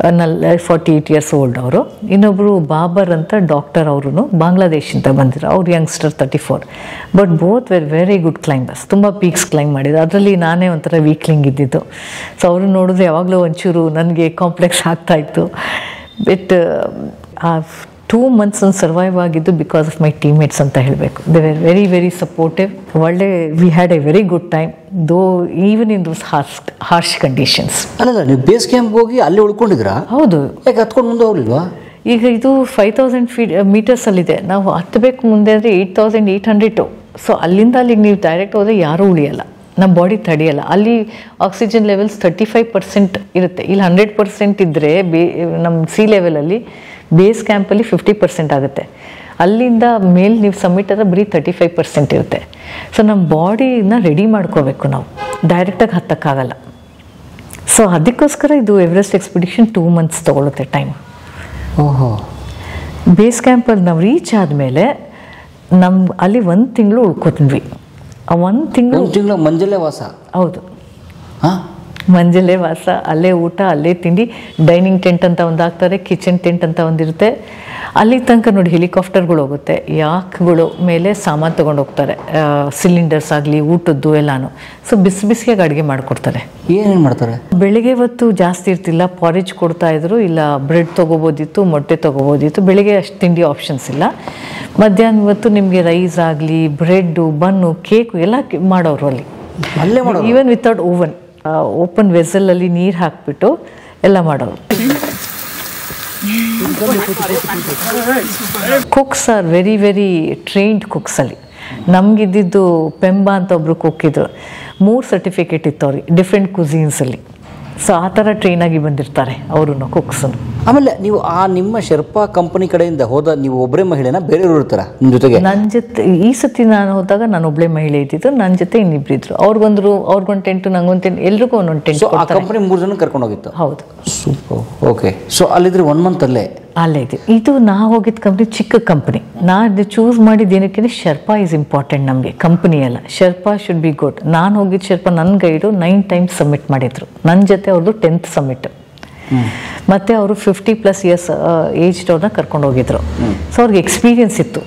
48 years old ಅವರು. ಇನ್ನೊಬ್ಬರು ಬಾಬರ್ ಅಂತ ಡಾಕ್ಟರ್, ಅವರು ಬಾಂಗ್ಲಾದೇಶಿಂದ ಬಂದಿದ್ರು, ಅವ್ರು youngster 34. But both were very good climbers, ತುಂಬ ಪೀಕ್ಸ್ ಕ್ಲೈಂಬ್ ಮಾಡಿದ್ರು. ಅದರಲ್ಲಿ ನಾನೇ ಒಂಥರ ವೀಕ್ಲಿಂಗ್ ಇದ್ದಿದ್ದು. ಸೊ ಅವರು ನೋಡಿದ್ರೆ ಯಾವಾಗಲೂ ಒಂಚೂರು ನನಗೆ ಕಾಂಪ್ಲೆಕ್ಸ್ ಆಗ್ತಾಯಿತ್ತು. ಬಟ್ ಆ 2 months ಸರ್ವೈವ್ ಆಗಿದ್ದು ಬಿಕಾಸ್ ಆಫ್ ಮೈ ಟೀಮ್ಮೇಟ್ಸ್ ಅಂತ ಹೇಳಬೇಕು. They were very very supportive. ಒಳ್ಳೆ we had a very good time though even in those harsh conditions. ಅಲ್ಲ, ನೀವು ಬೇಸ್ ಕ್ಯಾಂಪ್ ಹೋಗಿ ಅಲ್ಲಿ ಉಳ್ಕೊಂಡಿದ್ರಾ? ಹೌದು. ಯಾಕೆ ಹತ್ಕೊಂಡು ಮುಂದೆ ಹೋಗ್ಲಿಲ್ವಾ? ಈಗ ಇದು 5,000 ಮೀಟರ್ಸಲ್ಲಿದೆ. ನಾವು ಹತ್ತಬೇಕು ಮುಂದೆ ಅಂದರೆ 8,800. ಸೊ ಅಲ್ಲಿಂದ ಅಲ್ಲಿಗೆ ನೀವು ಡೈರೆಕ್ಟ್ ಹೋದರೆ ಯಾರೂ ಉಳಿಯಲ್ಲ, ನಮ್ಮ ಬಾಡಿ ತಡೆಯಲ್ಲ. ಅಲ್ಲಿ ಆಕ್ಸಿಜನ್ ಲೆವೆಲ್ಸ್ 35% ಇರುತ್ತೆ. ಇಲ್ಲಿ 100% ಇದ್ದರೆ ನಮ್ಮ ಸಿ ಲೆವೆಲಲ್ಲಿ ಬೇಸ್ ಕ್ಯಾಂಪಲ್ಲಿ 50% ಆಗುತ್ತೆ. ಅಲ್ಲಿಂದ ಮೇಲೆ ನೀವು ಸಬ್ಮಿಟ್ ಆದರೆ ಬರೀ 35% ಇರುತ್ತೆ. ಸೊ ನಮ್ಮ ಬಾಡಿನ ರೆಡಿ ಮಾಡ್ಕೋಬೇಕು, ನಾವು ಡೈರೆಕ್ಟಾಗಿ ಹತ್ತಕ್ಕಾಗಲ್ಲ. ಸೊ ಅದಕ್ಕೋಸ್ಕರ ಇದು ಎವರೆಸ್ಟ್ ಎಕ್ಸ್ಪಿಡಿಷನ್ 2 months ತೊಗೊಳುತ್ತೆ ಟೈಮ್. ಓಹೋ. ಬೇಸ್ ಕ್ಯಾಂಪಲ್ಲಿ ನಾವು ರೀಚ್ ಆದಮೇಲೆ ಅಲ್ಲಿ 1 ತಿಂಗಳು ಉಳ್ಕೊತಿದ್ವಿ. ಆ 1 ತಿಂಗಳು ಮಂಜಲ್ಲೇ ವಾಸ. ಹೌದು. ಮಂಜಲ್ಲೇ ವಾಸ, ಅಲ್ಲೇ ಊಟ, ಅಲ್ಲೇ ತಿಂಡಿ. ಡೈನಿಂಗ್ ಟೆಂಟ್ ಅಂತ ಒಂದು ಹಾಕ್ತಾರೆ, ಕಿಚನ್ ಟೆಂಟ್ ಅಂತ ಒಂದಿರುತ್ತೆ. ಅಲ್ಲಿ ತನಕ ನೋಡಿ ಹೆಲಿಕಾಪ್ಟರ್ಗಳು ಹೋಗುತ್ತೆ, ಯಾಕ್ಗಳು ಮೇಲೆ ಸಾಮಾನು ತೊಗೊಂಡು ಹೋಗ್ತಾರೆ, ಸಿಲಿಂಡರ್ಸ್ ಆಗಲಿ ಊಟದ್ದು ಎಲ್ಲಾನು. ಸೊ ಬಿಸಿ ಬಿಸಿಯಾಗಿ ಅಡುಗೆ ಮಾಡಿಕೊಡ್ತಾರೆ. ಏನೇನು ಮಾಡ್ತಾರೆ? ಬೆಳಿಗ್ಗೆ ಹೊತ್ತು ಜಾಸ್ತಿ ಇರ್ತಿಲ್ಲ, ಪಾರೇಜ್ ಕೊಡ್ತಾ ಇದ್ರು, ಇಲ್ಲ ಬ್ರೆಡ್ ತೊಗೋಬೋದಿತ್ತು, ಮೊಟ್ಟೆ ತೊಗೋಬೋದಿತ್ತು. ಬೆಳಿಗ್ಗೆ ಅಷ್ಟು ತಿಂಡಿ ಆಪ್ಷನ್ಸ್ ಇಲ್ಲ. ಮಧ್ಯಾಹ್ನ ಹೊತ್ತು ನಿಮಗೆ ರೈಸ್ ಆಗಲಿ, ಬ್ರೆಡ್ಡು, ಬನ್ನು, ಕೇಕು ಎಲ್ಲ ಮಾಡೋರು ಅಲ್ಲಿ. ಅಲ್ಲೇ ಮಾಡೋದು? ಈವನ್ ವಿತೌಟ್ ಓವನ್, ಓಪನ್ ವೆಸಲಲ್ಲಿ ನೀರು ಹಾಕ್ಬಿಟ್ಟು ಎಲ್ಲ ಮಾಡೋರು. Cooks are very very trained cooks ಅಲ್ಲಿ. ನಮಗಿದ್ದಿದ್ದು ಪೆಂಬಾ ಅಂತ ಒಬ್ರು ಕುಕ್ ಇದ್ರು, 3 ಸರ್ಟಿಫಿಕೇಟ್ ಇತ್ತು ಅವ್ರಿಗೆ ಡಿಫ್ರೆಂಟ್ ಕುಸೀನ್ಸಲ್ಲಿ. ಸೊ ಆ ಥರ ಟ್ರೈನಾಗಿ ಬಂದಿರ್ತಾರೆ ಅವರು ಕುಕ್ಸನ್ನು. ಆಮೇಲೆ ನೀವು ನಿಮ್ಮ ಶೆರ್ಪಾ ಕಂಪನಿ ಕಡೆಯಿಂದ ಹೋದ ನೀವು ಒಬ್ಬರೇ ಮಹಿಳೆನ, ಬೇರೆಯವರು ಇರ್ತಾರ ನಿಮ್ಮ ಜೊತೆಗೆ? ನನ್ನ ಜೊತೆ ಈ ಸತಿ ನಾನು ಹೋದಾಗ ನಾನು ಒಬ್ಬಳೇ ಮಹಿಳೆ ಇದ್ದಿದ್ದು, ನನ್ನ ಜೊತೆ ಇನ್ನಿಬ್ರು ಇದ್ರು. ಅವ್ರಿಗೊಂದು ಟೆಂಟು, ನಂಗೊಂದು ಟೆಂಟ್, ಎಲ್ರಿಗೂ ಒಂದೊಂದು ಟೆಂಟ್. ಆ ಕಂಪನಿ 3 ಜನ ಕರ್ಕೊಂಡು ಹೋಗಿತ್ತು? ಹೌದು. ಸೂಪರ್. ಓಕೆ. ಸೊ ಅಲ್ಲಿದ್ರೆ 1 ಮಂತ್ ಅಲ್ಲೇ ಇದೆ. ಇದು ನಾ ಹೋಗಿದ್ದ ಕಂಪ್ನಿ ಚಿಕ್ಕ ಕಂಪ್ನಿ. ನಾನು ಚೂಸ್ ಮಾಡಿದ್ದು ಏನಕ್ಕೆ, ಶೆರ್ಪಾ ಈಸ್ ಇಂಪಾರ್ಟೆಂಟ್ ನಮಗೆ, ಕಂಪ್ನಿ ಅಲ್ಲ. Sherpa should be good. ನಾನು ಹೋಗಿದ್ದು ಶೆರ್ಪಾ, ನನ್ನ ಗೈಡು 9 ಟೈಮ್ಸ್ ಸಬ್ಮಿಟ್ ಮಾಡಿದ್ರು. ನನ್ನ ಜೊತೆ ಅವ್ರದ್ದು 10th ಸಬ್ಮಿಟ್. ಮತ್ತು ಅವರು 50+ ಇಯರ್ಸ್ ಏಜ್ಡ್ ಅವ್ರನ್ನ ಕರ್ಕೊಂಡು ಹೋಗಿದ್ರು. ಸೊ ಅವ್ರಿಗೆ ಎಕ್ಸ್ಪೀರಿಯನ್ಸ್ ಇತ್ತು.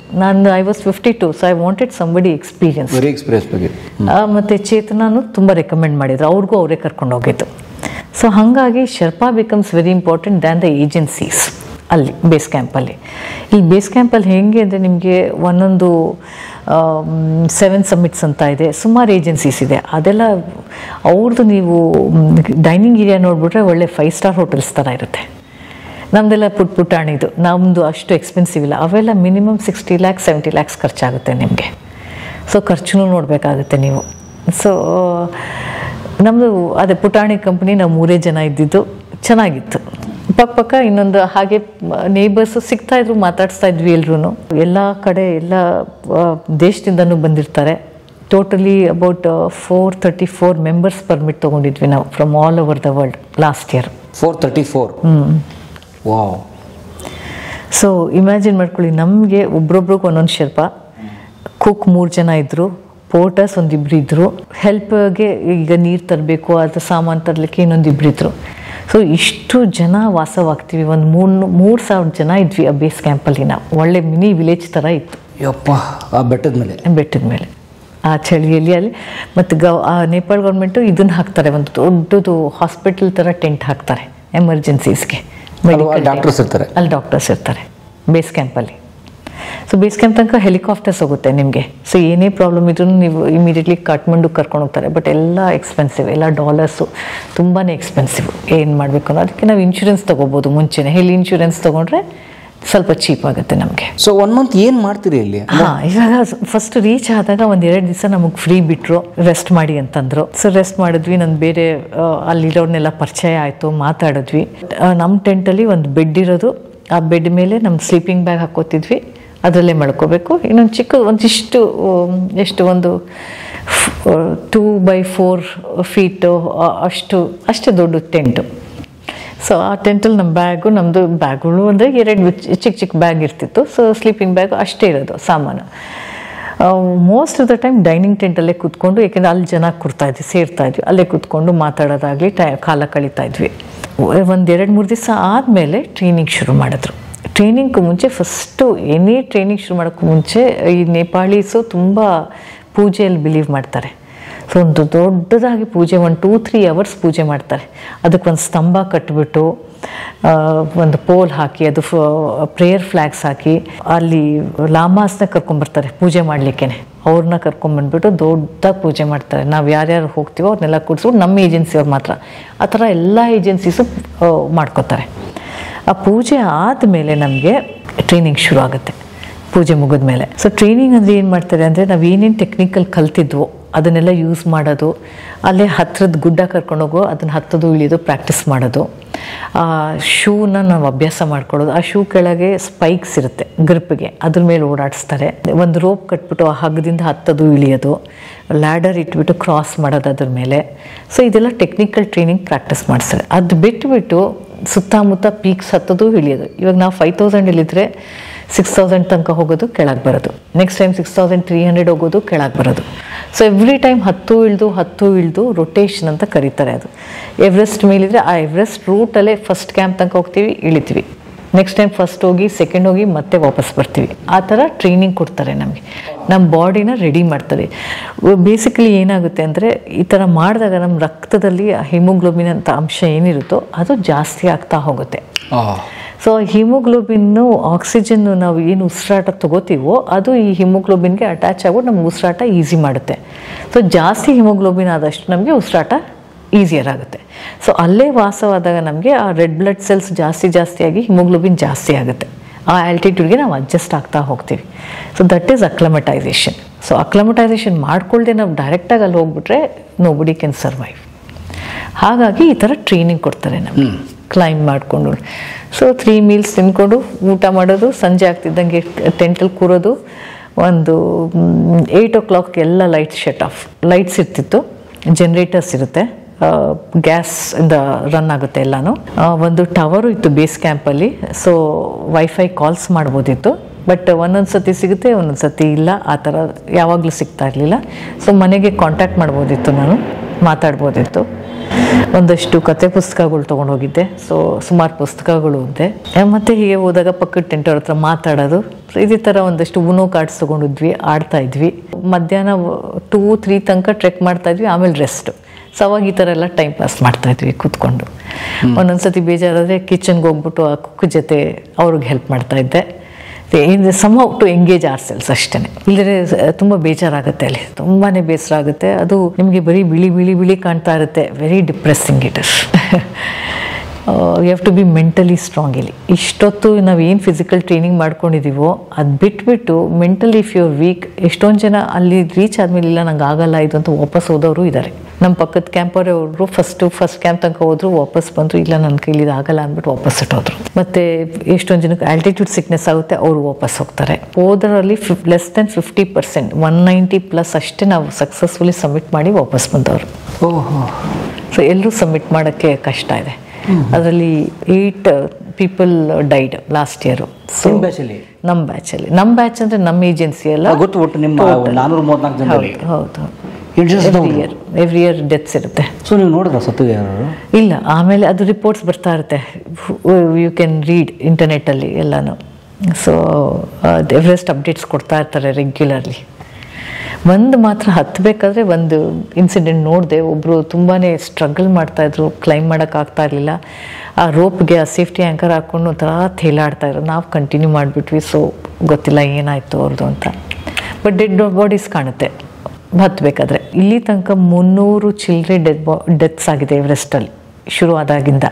I was 52, so I wanted somebody experience. ಮತ್ತು ಚೇತನಾನು ತುಂಬ ರೆಕಮೆಂಡ್ ಮಾಡಿದ್ರು, ಅವ್ರಿಗೂ ಅವರೇ ಕರ್ಕೊಂಡು ಹೋಗಿದ್ದು. ಸೊ ಹಾಗಾಗಿ Sherpa becomes very important than the agencies ಅಲ್ಲಿ ಬೇಸ್ ಕ್ಯಾಂಪಲ್ಲಿ. ಈ ಬೇಸ್ ಕ್ಯಾಂಪಲ್ಲಿ ಹೇಗೆ ಅಂದರೆ ನಿಮಗೆ ಒಂದೊಂದು 7 ಸಮ್ಮಿಟ್ಸ್ ಅಂತ ಇದೆ, ಸುಮಾರು ಏಜೆನ್ಸೀಸ್ ಇದೆ. ಅದೆಲ್ಲ ಅವ್ರದ್ದು ನೀವು ಡೈನಿಂಗ್ ಏರಿಯಾ ನೋಡಿಬಿಟ್ರೆ ಒಳ್ಳೆ 5 ಸ್ಟಾರ್ ಹೋಟೆಲ್ಸ್ ಥರ ಇರುತ್ತೆ. ನಮ್ಮದೆಲ್ಲ ಪುಟ್ಟಾಣಿದು, ನಮ್ಮದು ಅಷ್ಟು ಎಕ್ಸ್ಪೆನ್ಸಿವ್ ಇಲ್ಲ. ಅವೆಲ್ಲ ಮಿನಿಮಮ್ 60 lakhs 70 lakhs ಖರ್ಚಾಗುತ್ತೆ ನಿಮಗೆ. ಸೊ ಖರ್ಚು ನೋಡಬೇಕಾಗುತ್ತೆ ನೀವು. ಸೊ ನಮ್ಮದು ಅದೇ ಪುಟಾಣಿ ಕಂಪ್ನಿ, ನಾವು 3 ಜನ ಇದ್ದಿದ್ದು. ಚೆನ್ನಾಗಿತ್ತು. ಪಕ್ಕ ಇನ್ನೊಂದು ಹಾಗೆ ನೇಬರ್ಸು ಸಿಗ್ತಾಯಿದ್ರು, ಮಾತಾಡಿಸ್ತಾ ಇದ್ವಿ ಎಲ್ರೂ. ಎಲ್ಲ ಕಡೆ ಎಲ್ಲ ದೇಶದಿಂದನೂ ಬಂದಿರ್ತಾರೆ. ಟೋಟಲಿ ಅಬೌಟ್ 434 ಮೆಂಬರ್ಸ್ ಪರ್ಮಿಟ್ ತೊಗೊಂಡಿದ್ವಿ ನಾವು ಫ್ರಮ್ ಆಲ್ ಓವರ್ ದ world last year. 434? Wow. So imagine ಮಾಡ್ಕೊಳ್ಳಿ, ನಮಗೆ ಒಬ್ರೊಬ್ರಿಗೆ ಒಂದೊಂದು ಶೆರ್ಪಾ, ಕುಕ್ 3 ಜನ ಇದ್ದರು, ಪೋರ್ಟರ್ಸ್ 1-2 ಇದ್ದರು, ಹೆಲ್ಪ್ಗೆ ಈಗ ನೀರು ತರಬೇಕು ಅದು ಸಾಮಾನು ತರಲಿಕ್ಕೆ ಇನ್ನೊಂದು 2 ಇದ್ದರು. ಸೊ ಇಷ್ಟು ಜನ ವಾಸವಾಗ್ತೀವಿ. ಒಂದು 3,000 ಜನ ಇದ್ವಿ ಆ ಬೇಸ್ ಕ್ಯಾಂಪಲ್ಲಿ. ನಾವು ಒಳ್ಳೆ ಮಿನಿ ವಿಲೇಜ್ ಥರ ಇತ್ತು. ಯಪ್ಪ, ಆ ಬೆಟ್ಟದ ಮೇಲೆ ಆ ಚಳಿಯಲ್ಲಿ ಅಲ್ಲಿ. ಮತ್ತು ನೇಪಾಳ ಗೌರ್ಮೆಂಟು ಇದನ್ನು ಹಾಕ್ತಾರೆ, ಒಂದು ದೊಡ್ಡದು ಹಾಸ್ಪಿಟಲ್ ಥರ ಟೆಂಟ್ ಹಾಕ್ತಾರೆ ಎಮರ್ಜೆನ್ಸೀಸ್ಗೆ. ಡಾಕ್ಟರ್ಸ್ ಇರ್ತಾರೆ ಅಲ್ಲಿ, ಡಾಕ್ಟರ್ಸ್ ಇರ್ತಾರೆ ಬೇಸ್ ಕ್ಯಾಂಪಲ್ಲಿ. ಸೊ ಬೇಸ್ ಕ್ಯಾಂಪ್ ತನಕ ಹೆಲಿಕಾಪ್ಟರ್ಸ್ ಹೋಗುತ್ತೆ ನಿಮಗೆ. ಸೊ ಏನೇ ಪ್ರಾಬ್ಲಮ್ ಇದ್ರೂ ನೀವು ಇಮಿಡಿಯೇಟ್ಲಿ ಕಾಠ್ಮಂಡು ಕರ್ಕೊಂಡು ಹೋಗ್ತಾರೆ. ಬಟ್ ಎಲ್ಲ ಎಕ್ಸ್ಪೆನ್ಸಿವ್, ಎಲ್ಲ ಡಾಲರ್ಸು ತುಂಬಾ ಎಕ್ಸ್ಪೆನ್ಸಿವ್. ಏನು ಮಾಡಬೇಕು ಅನ್ನೋ ಅದಕ್ಕೆ ನಾವು ಇನ್ಶೂರೆನ್ಸ್ ತೊಗೋಬೋದು ಮುಂಚೆನೇ. ಹೆಲ್ ಇನ್ಶೂರೆನ್ಸ್ ತೊಗೊಂಡ್ರೆ ಸ್ವಲ್ಪ ಚೀಪ್ ಆಗುತ್ತೆ ನಮಗೆ. ಸೊ 1 ಮಂತ್ ಏನು ಮಾಡ್ತೀರಿ ಇಲ್ಲಿ? ಇವಾಗ ಫಸ್ಟ್ ರೀಚ್ ಆದಾಗ 1-2 ದಿವಸ ನಮಗೆ ಫ್ರೀ ಬಿಟ್ಟರು, ರೆಸ್ಟ್ ಮಾಡಿ ಅಂತಂದರು. ಸೊ ರೆಸ್ಟ್ ಮಾಡಿದ್ವಿ. ನಾನು ಬೇರೆ ಅಲ್ಲಿರೋರ್ನೆಲ್ಲ ಪರಿಚಯ ಆಯಿತು, ಮಾತಾಡಿದ್ವಿ. ನಮ್ಮ ಟೆಂಟಲ್ಲಿ ಒಂದು ಬೆಡ್ ಇರೋದು, ಆ ಬೆಡ್ ಮೇಲೆ ನಮ್ಮ ಸ್ಲೀಪಿಂಗ್ ಬ್ಯಾಗ್ ಹಾಕೋತಿದ್ವಿ, ಅದರಲ್ಲೇ ಮಲ್ಕೋಬೇಕು. ಇನ್ನೊಂದು ಚಿಕ್ಕ ಒಂದಿಷ್ಟು ಒಂದು 2x4 ಫೀಟು ಅಷ್ಟು ದೊಡ್ಡ ಟೆಂಟು. ಸೊ ಆ ಟೆಂಟಲ್ಲಿ ನಮ್ಮ ನಮ್ಮದು ಬ್ಯಾಗುಗಳು ಅಂದರೆ 2 ಚಿಕ್ಕ ಬ್ಯಾಗ್ ಇರ್ತಿತ್ತು. ಸೊ ಸ್ಲೀಪಿಂಗ್ ಬ್ಯಾಗ್ ಅಷ್ಟೇ ಇರೋದು ಸಾಮಾನು. Most of the time dining ಟೆಂಟಲ್ಲೇ ಕೂತ್ಕೊಂಡು, ಏಕೆಂದರೆ ಅಲ್ಲಿ ಜನ ಸೇರ್ತಾಯಿದ್ವಿ, ಅಲ್ಲೇ ಕೂತ್ಕೊಂಡು ಮಾತಾಡೋದಾಗಲಿ ಕಾಲ ಕಳೀತಾ ಇದ್ವಿ. 1-2-3 ದಿವಸ ಆದಮೇಲೆ ಟ್ರೈನಿಂಗ್ ಶುರು ಮಾಡಿದ್ರು. ಟ್ರೈನಿಂಗ್ಗೂ ಮುಂಚೆ ಫಸ್ಟು ಎನಿ ಟ್ರೈನಿಂಗ್ ಶುರು ಮಾಡೋಕ್ಕೂ ಮುಂಚೆ ಈ ನೇಪಾಳೀಸು ತುಂಬ ಪೂಜೆಯಲ್ಲಿ ಬಿಲೀವ್ ಮಾಡ್ತಾರೆ. ಸೊ ಒಂದು ದೊಡ್ಡದಾಗಿ ಪೂಜೆ, 1-2-3 hours ಪೂಜೆ ಮಾಡ್ತಾರೆ. ಅದಕ್ಕೊಂದು ಸ್ತಂಭ ಕಟ್ಟಿಬಿಟ್ಟು, ಒಂದು ಪೋಲ್ ಹಾಕಿ, ಅದು ಪ್ರೇಯರ್ ಫ್ಲ್ಯಾಗ್ಸ್ ಹಾಕಿ, ಅಲ್ಲಿ ಲಾಮಾಸ್ನ ಕರ್ಕೊಂಬರ್ತಾರೆ ಪೂಜೆ ಮಾಡಲಿಕ್ಕೆ. ಅವ್ರನ್ನ ಕರ್ಕೊಂಬಂದ್ಬಿಟ್ಟು ದೊಡ್ಡದಾಗಿ ಪೂಜೆ ಮಾಡ್ತಾರೆ. ನಾವು ಯಾರ್ಯಾರು ಹೋಗ್ತೀವೋ ಅವ್ರನ್ನೆಲ್ಲ ಕೂಡಿಸ್ಬಿಟ್ಟು ನಮ್ಮ ಏಜೆನ್ಸಿಯವ್ರು ಮಾತ್ರ. ಆ ಥರ ಎಲ್ಲ ಏಜೆನ್ಸೀಸು ಮಾಡ್ಕೋತಾರೆ. ಆ ಪೂಜೆ ಆದಮೇಲೆ ನಮಗೆ ಟ್ರೈನಿಂಗ್ ಶುರು ಆಗುತ್ತೆ, ಪೂಜೆ ಮುಗಿದ ಮೇಲೆ. ಸೊ ಟ್ರೈನಿಂಗ್ ಅಂದರೆ ಏನು ಮಾಡ್ತಾರೆ ಅಂದರೆ, ನಾವು ಏನೇನು ಟೆಕ್ನಿಕಲ್ ಕಲ್ತಿದ್ವೋ ಅದನ್ನೆಲ್ಲ ಯೂಸ್ ಮಾಡೋದು. ಅಲ್ಲೇ ಹತ್ತಿರದ ಗುಡ್ಡ ಕರ್ಕೊಂಡೋಗೋ ಅದನ್ನು ಹತ್ತೋದು ಇಳಿಯೋದು ಪ್ರಾಕ್ಟೀಸ್ ಮಾಡೋದು. ಶೂನ ನಾವು ಅಭ್ಯಾಸ ಮಾಡ್ಕೊಳ್ಳೋದು. ಆ ಶೂ ಕೆಳಗೆ ಸ್ಪೈಕ್ಸ್ ಇರುತ್ತೆ ಗ್ರಿಪ್ಗೆ, ಅದ್ರ ಮೇಲೆ ಓಡಾಡಿಸ್ತಾರೆ. ಒಂದು ರೋಪ್ ಕಟ್ಬಿಟ್ಟು ಆ ಹಗ್ಗದಿಂದ ಹತ್ತೋದು ಇಳಿಯೋದು, ಲ್ಯಾಡರ್ ಇಟ್ಬಿಟ್ಟು ಕ್ರಾಸ್ ಮಾಡೋದು ಅದ್ರ ಮೇಲೆ. ಸೊ ಇದೆಲ್ಲ ಟೆಕ್ನಿಕಲ್ ಟ್ರೈನಿಂಗ್ ಪ್ರಾಕ್ಟೀಸ್ ಮಾಡಿಸ್ತಾರೆ. ಅದು ಬಿಟ್ಬಿಟ್ಟು ಸುತ್ತಮುತ್ತ ಪೀಕ್ಸ್ ಹತ್ತೋದು ಇಳಿಯೋದು. ಇವಾಗ ನಾವು 5000 ಇಲ್ಲಿದ್ರೆ 6000 ತನಕ ಹೋಗೋದು, ಕೆಳಗೆ ಬರೋದು. ನೆಕ್ಸ್ಟ್ ಟೈಮ್ 6300 ಹೋಗೋದು, ಕೆಳಗೆ ಬರೋದು. ಸೊ ಎವ್ರಿ ಟೈಮ್ ಹತ್ತು ಇಳಿದು ರೊಟೇಷನ್ ಅಂತ ಕರೀತಾರೆ. ಅದು ಎವ್ರೆಸ್ಟ್ ಮೇಲಿದ್ರೆ ಆ ಎವ್ರೆಸ್ಟ್ ರೂಟಲ್ಲೇ ಫಸ್ಟ್ ಕ್ಯಾಂಪ್ ತನಕ ಹೋಗ್ತೀವಿ, ಇಳಿತೀವಿ. ನೆಕ್ಸ್ಟ್ ಟೈಮ್ ಫಸ್ಟ್ ಹೋಗಿ ಸೆಕೆಂಡ್ ಹೋಗಿ ಮತ್ತೆ ವಾಪಸ್ ಬರ್ತೀವಿ. ಆ ಥರ ಟ್ರೈನಿಂಗ್ ಕೊಡ್ತಾರೆ ನಮಗೆ, ನಮ್ಮ ಬಾಡಿನ ರೆಡಿ ಮಾಡ್ತಾರೆ. ಬೇಸಿಕಲಿ ಏನಾಗುತ್ತೆ ಅಂದರೆ ಈ ಥರ ಮಾಡಿದಾಗ ನಮ್ಮ ರಕ್ತದಲ್ಲಿ ಹಿಮೋಗ್ಲೋಬಿನ್ ಅಂತ ಅಂಶ ಏನಿರುತ್ತೋ ಅದು ಜಾಸ್ತಿ ಆಗ್ತಾ ಹೋಗುತ್ತೆ. ಸೊ ಹಿಮೋಗ್ಲೋಬಿನ್ನು ಆಕ್ಸಿಜನ್ ನಾವು ಏನು ಉಸಿರಾಟ ತಗೋತೀವೋ ಅದು ಈ ಹಿಮೋಗ್ಲೋಬಿನ್ಗೆ ಅಟ್ಯಾಚ್ ಆಗ್ಬಿಟ್ಟು ನಮ್ಗೆ ಉಸಿರಾಟ ಈಸಿ ಮಾಡುತ್ತೆ. ಸೊ ಜಾಸ್ತಿ ಹಿಮೋಗ್ಲೋಬಿನ್ ಆದಷ್ಟು ನಮಗೆ ಉಸಿರಾಟ ಈಸಿಯರ್ ಆಗುತ್ತೆ. ಸೊ ಅಲ್ಲೇ ವಾಸವಾದಾಗ ನಮಗೆ ಆ ರೆಡ್ ಬ್ಲಡ್ ಸೆಲ್ಸ್ ಜಾಸ್ತಿ ಆಗಿ ಹಿಮೋಗ್ಲೋಬಿನ್ ಜಾಸ್ತಿ ಆಗುತ್ತೆ. ಆ ಆಲ್ಟಿಟ್ಯೂಡ್ಗೆ ನಾವು ಅಡ್ಜಸ್ಟ್ ಆಗ್ತಾ ಹೋಗ್ತೀವಿ. So that is acclimatization. So acclimatization ಮಾಡ್ಕೊಳ್ದೆ ನಾವು ಡೈರೆಕ್ಟಾಗಿ ಅಲ್ಲಿ ಹೋಗ್ಬಿಟ್ರೆ ನೋಬಡಿ ಕ್ಯಾನ್ ಸರ್ವೈವ್. ಹಾಗಾಗಿ ಈ ಥರ ಟ್ರೈನಿಂಗ್ ಕೊಡ್ತಾರೆ ನಮಗೆ, ಕ್ಲೈಂಬ್ ಮಾಡಿಕೊಂಡು. ಸೊ 3 ಮೀಲ್ಸ್ ತಿನ್ಕೊಂಡು ಊಟ ಮಾಡೋದು, ಸಂಜೆ ಆಗ್ತಿದ್ದಂಗೆ ಟೆಂಟಲ್ಲಿ ಕೂರೋದು. ಒಂದು 8 o'clock ಎಲ್ಲ ಲೈಟ್ಸ್ ಶಟ್ ಆಫ್. ಲೈಟ್ಸ್ ಇರ್ತಿತ್ತು, ಜನ್ರೇಟರ್ಸ್ ಇರುತ್ತೆ, ಗ್ಯಾಸ್ ಇಂದ ರನ್ ಆಗುತ್ತೆ ಎಲ್ಲಾನು. ಒಂದು ಟವರು ಇತ್ತು ಬೇಸ್ ಕ್ಯಾಂಪಲ್ಲಿ. ಸೊ ವೈಫೈ ಕಾಲ್ಸ್ ಮಾಡ್ಬೋದಿತ್ತು, ಬಟ್ ಒಂದೊಂದು ಸತಿ ಸಿಗುತ್ತೆ, ಒಂದೊಂದು ಸತಿ ಇಲ್ಲ. ಆ ಥರ ಯಾವಾಗಲೂ ಸಿಗ್ತಾ ಇರಲಿಲ್ಲ. ಸೊ ಮನೆಗೆ ಕಾಂಟ್ಯಾಕ್ಟ್ ಮಾಡ್ಬೋದಿತ್ತು, ನಾನು ಮಾತಾಡ್ಬೋದಿತ್ತು. ಒಂದಷ್ಟು ಕತೆ ಪುಸ್ತಕಗಳು ತೊಗೊಂಡು ಹೋಗಿದ್ದೆ. ಸೊ ಸುಮಾರು ಪುಸ್ತಕಗಳು ಅಂತೆ. ಮತ್ತು ಹೀಗೆ ಹೋದಾಗ ಪಕ್ಕದ ಟೆಂಟವ್ರ ಹತ್ರ ಮಾತಾಡೋದು. ಇದೇ ಥರ ಒಂದಷ್ಟು ಉನೋ ಕಾರ್ಡ್ಸ್ ತೊಗೊಂಡಿದ್ವಿ, ಆಡ್ತಾ ಇದ್ವಿ. ಮಧ್ಯಾಹ್ನ 2-3 ತನಕ ಟ್ರೆಕ್ ಮಾಡ್ತಾ ಇದ್ವಿ, ಆಮೇಲೆ ರೆಸ್ಟ್. ಸೊ ಅವಾಗ ಈ ಥರ ಎಲ್ಲ ಟೈಮ್ ಪಾಸ್ ಮಾಡ್ತಾ ಇದ್ವಿ ಕೂತ್ಕೊಂಡು. ಒಂದೊಂದ್ಸತಿ ಬೇಜಾರಾದರೆ ಕಿಚನ್ಗೆ ಹೋಗ್ಬಿಟ್ಟು ಆ ಕುಕ್ ಜೊತೆ ಅವ್ರಿಗೆ ಹೆಲ್ಪ್ ಮಾಡ್ತಾ ಇದ್ದೆ. Somehow to engage ourselves ಅಷ್ಟೇ. ಇಲ್ಲದ್ರೆ ತುಂಬ ಬೇಜಾರಾಗುತ್ತೆ, ಅಲ್ಲಿ ತುಂಬಾ ಬೇಸರ ಆಗುತ್ತೆ. ಅದು ನಿಮಗೆ ಬರೀ ಬಿಳಿ ಕಾಣ್ತಾ ಇರುತ್ತೆ. Very depressing it is. You have to be mentally strong. ಇಲ್ಲಿ ಇಷ್ಟೊತ್ತು ನಾವೇನು ಫಿಸಿಕಲ್ ಟ್ರೈನಿಂಗ್ ಮಾಡ್ಕೊಂಡಿದ್ದೀವೋ ಅದು ಬಿಟ್ಬಿಟ್ಟು mentally if you are weak. ಎಷ್ಟೊಂದು ಜನ ಅಲ್ಲಿ ರೀಚ್ ಆದಮೇಲೆ ಇಲ್ಲ ನಂಗೆ ಆಗಲ್ಲ ಇದು ಅಂತ ವಾಪಸ್ ಹೋದವರು ಇದ್ದಾರೆ. ನಮ್ಮ ಪಕ್ಕದ ಕ್ಯಾಂಪವರು ಫಸ್ಟ್ ಕ್ಯಾಂಪ್ ತನಕ ಹೋದ್ರು, ವಾಪಸ್ ಬಂದರು, ಇಲ್ಲ ನನ್ನ ಕೈಲಿ ಇದು ಆಗಲ್ಲ ಅಂದ್ಬಿಟ್ಟು ವಾಪಸ್ ಇಟ್ಟೋದ್ರು. ಮತ್ತು ಎಷ್ಟೊಂದು ಜನಕ್ಕೆ ಆಲ್ಟಿಟ್ಯೂಡ್ ಸಿಕ್ನೆಸ್ ಆಗುತ್ತೆ, ಅವರು ವಾಪಸ್ ಹೋಗ್ತಾರೆ. ಹೋದರಲ್ಲಿ ಲೆಸ್ ದೆನ್ 50%, 190+ ಅಷ್ಟೇ ನಾವು ಸಕ್ಸಸ್ಫುಲಿ ಸಬ್ಮಿಟ್ ಮಾಡಿ ವಾಪಸ್ ಬಂದವರು. ಸೊ ಎಲ್ಲರೂ ಸಬ್ಮಿಟ್ ಮಾಡೋಕ್ಕೆ ಕಷ್ಟ ಇದೆ. ಅದರಲ್ಲಿ 8 people died last year. So ನಮ್ಮ ಬ್ಯಾಚಲ್ಲಿ, ನಮ್ಮ ಬ್ಯಾಚ್ ಅಂದರೆ ನಮ್ಮ ಏಜೆನ್ಸಿ ಅಲ್ಲ, ಹೌದು. ಎವ್ರಿ ಇಯರ್ ಡೆತ್ಸ್ ಇರುತ್ತೆ. ಸೊ ನೀವು ನೋಡಿದ್ರ ಸತ್ತು ಯಾರು? ಇಲ್ಲ, ಆಮೇಲೆ ಅದು ರಿಪೋರ್ಟ್ಸ್ ಬರ್ತಾ ಇರುತ್ತೆ, ಯು ಕ್ಯಾನ್ ರೀಡ್ ಇಂಟರ್ನೆಟ್ಟಲ್ಲಿ ಎಲ್ಲನೂ. ಸೊ ಎವರೆಸ್ಟ್ ಅಪ್ಡೇಟ್ಸ್ ಕೊಡ್ತಾ ಇರ್ತಾರೆ ರೆಗ್ಯುಲರ್ಲಿ. ಒಂದು ಮಾತ್ರ ಹತ್ತಬೇಕಾದ್ರೆ ಒಂದು ಇನ್ಸಿಡೆಂಟ್ ನೋಡಿದೆ. ಒಬ್ಬರು ತುಂಬಾ ಸ್ಟ್ರಗಲ್ ಮಾಡ್ತಾಯಿದ್ರು, ಕ್ಲೈಂಬ್ ಮಾಡೋಕ್ಕಾಗ್ತಾ ಇರಲಿಲ್ಲ. ಆ ರೋಪ್ಗೆ ಆ ಸೇಫ್ಟಿ ಆ್ಯಂಕರ್ ಹಾಕ್ಕೊಂಡು ಒಂಥರ ತೇಲಾಡ್ತಾಯಿದ್ರು. ನಾವು ಕಂಟಿನ್ಯೂ ಮಾಡಿಬಿಟ್ವಿ. ಸೊ ಗೊತ್ತಿಲ್ಲ ಏನಾಯಿತು ಅವ್ರದ್ದು ಅಂತ. ಬಟ್ ಡೆಡ್ ಬಾಡೀಸ್ ಕಾಣುತ್ತೆ ಹತ್ತಬೇಕಾದ್ರೆ. ಇಲ್ಲಿ ತನಕ 300 ಚಿಲ್ಡ್ರೆ ಡೆತ್ಸ್ ಆಗಿದೆ ಎವರೆಸ್ಟಲ್ಲಿ ಶುರು ಆದಾಗಿಂದ.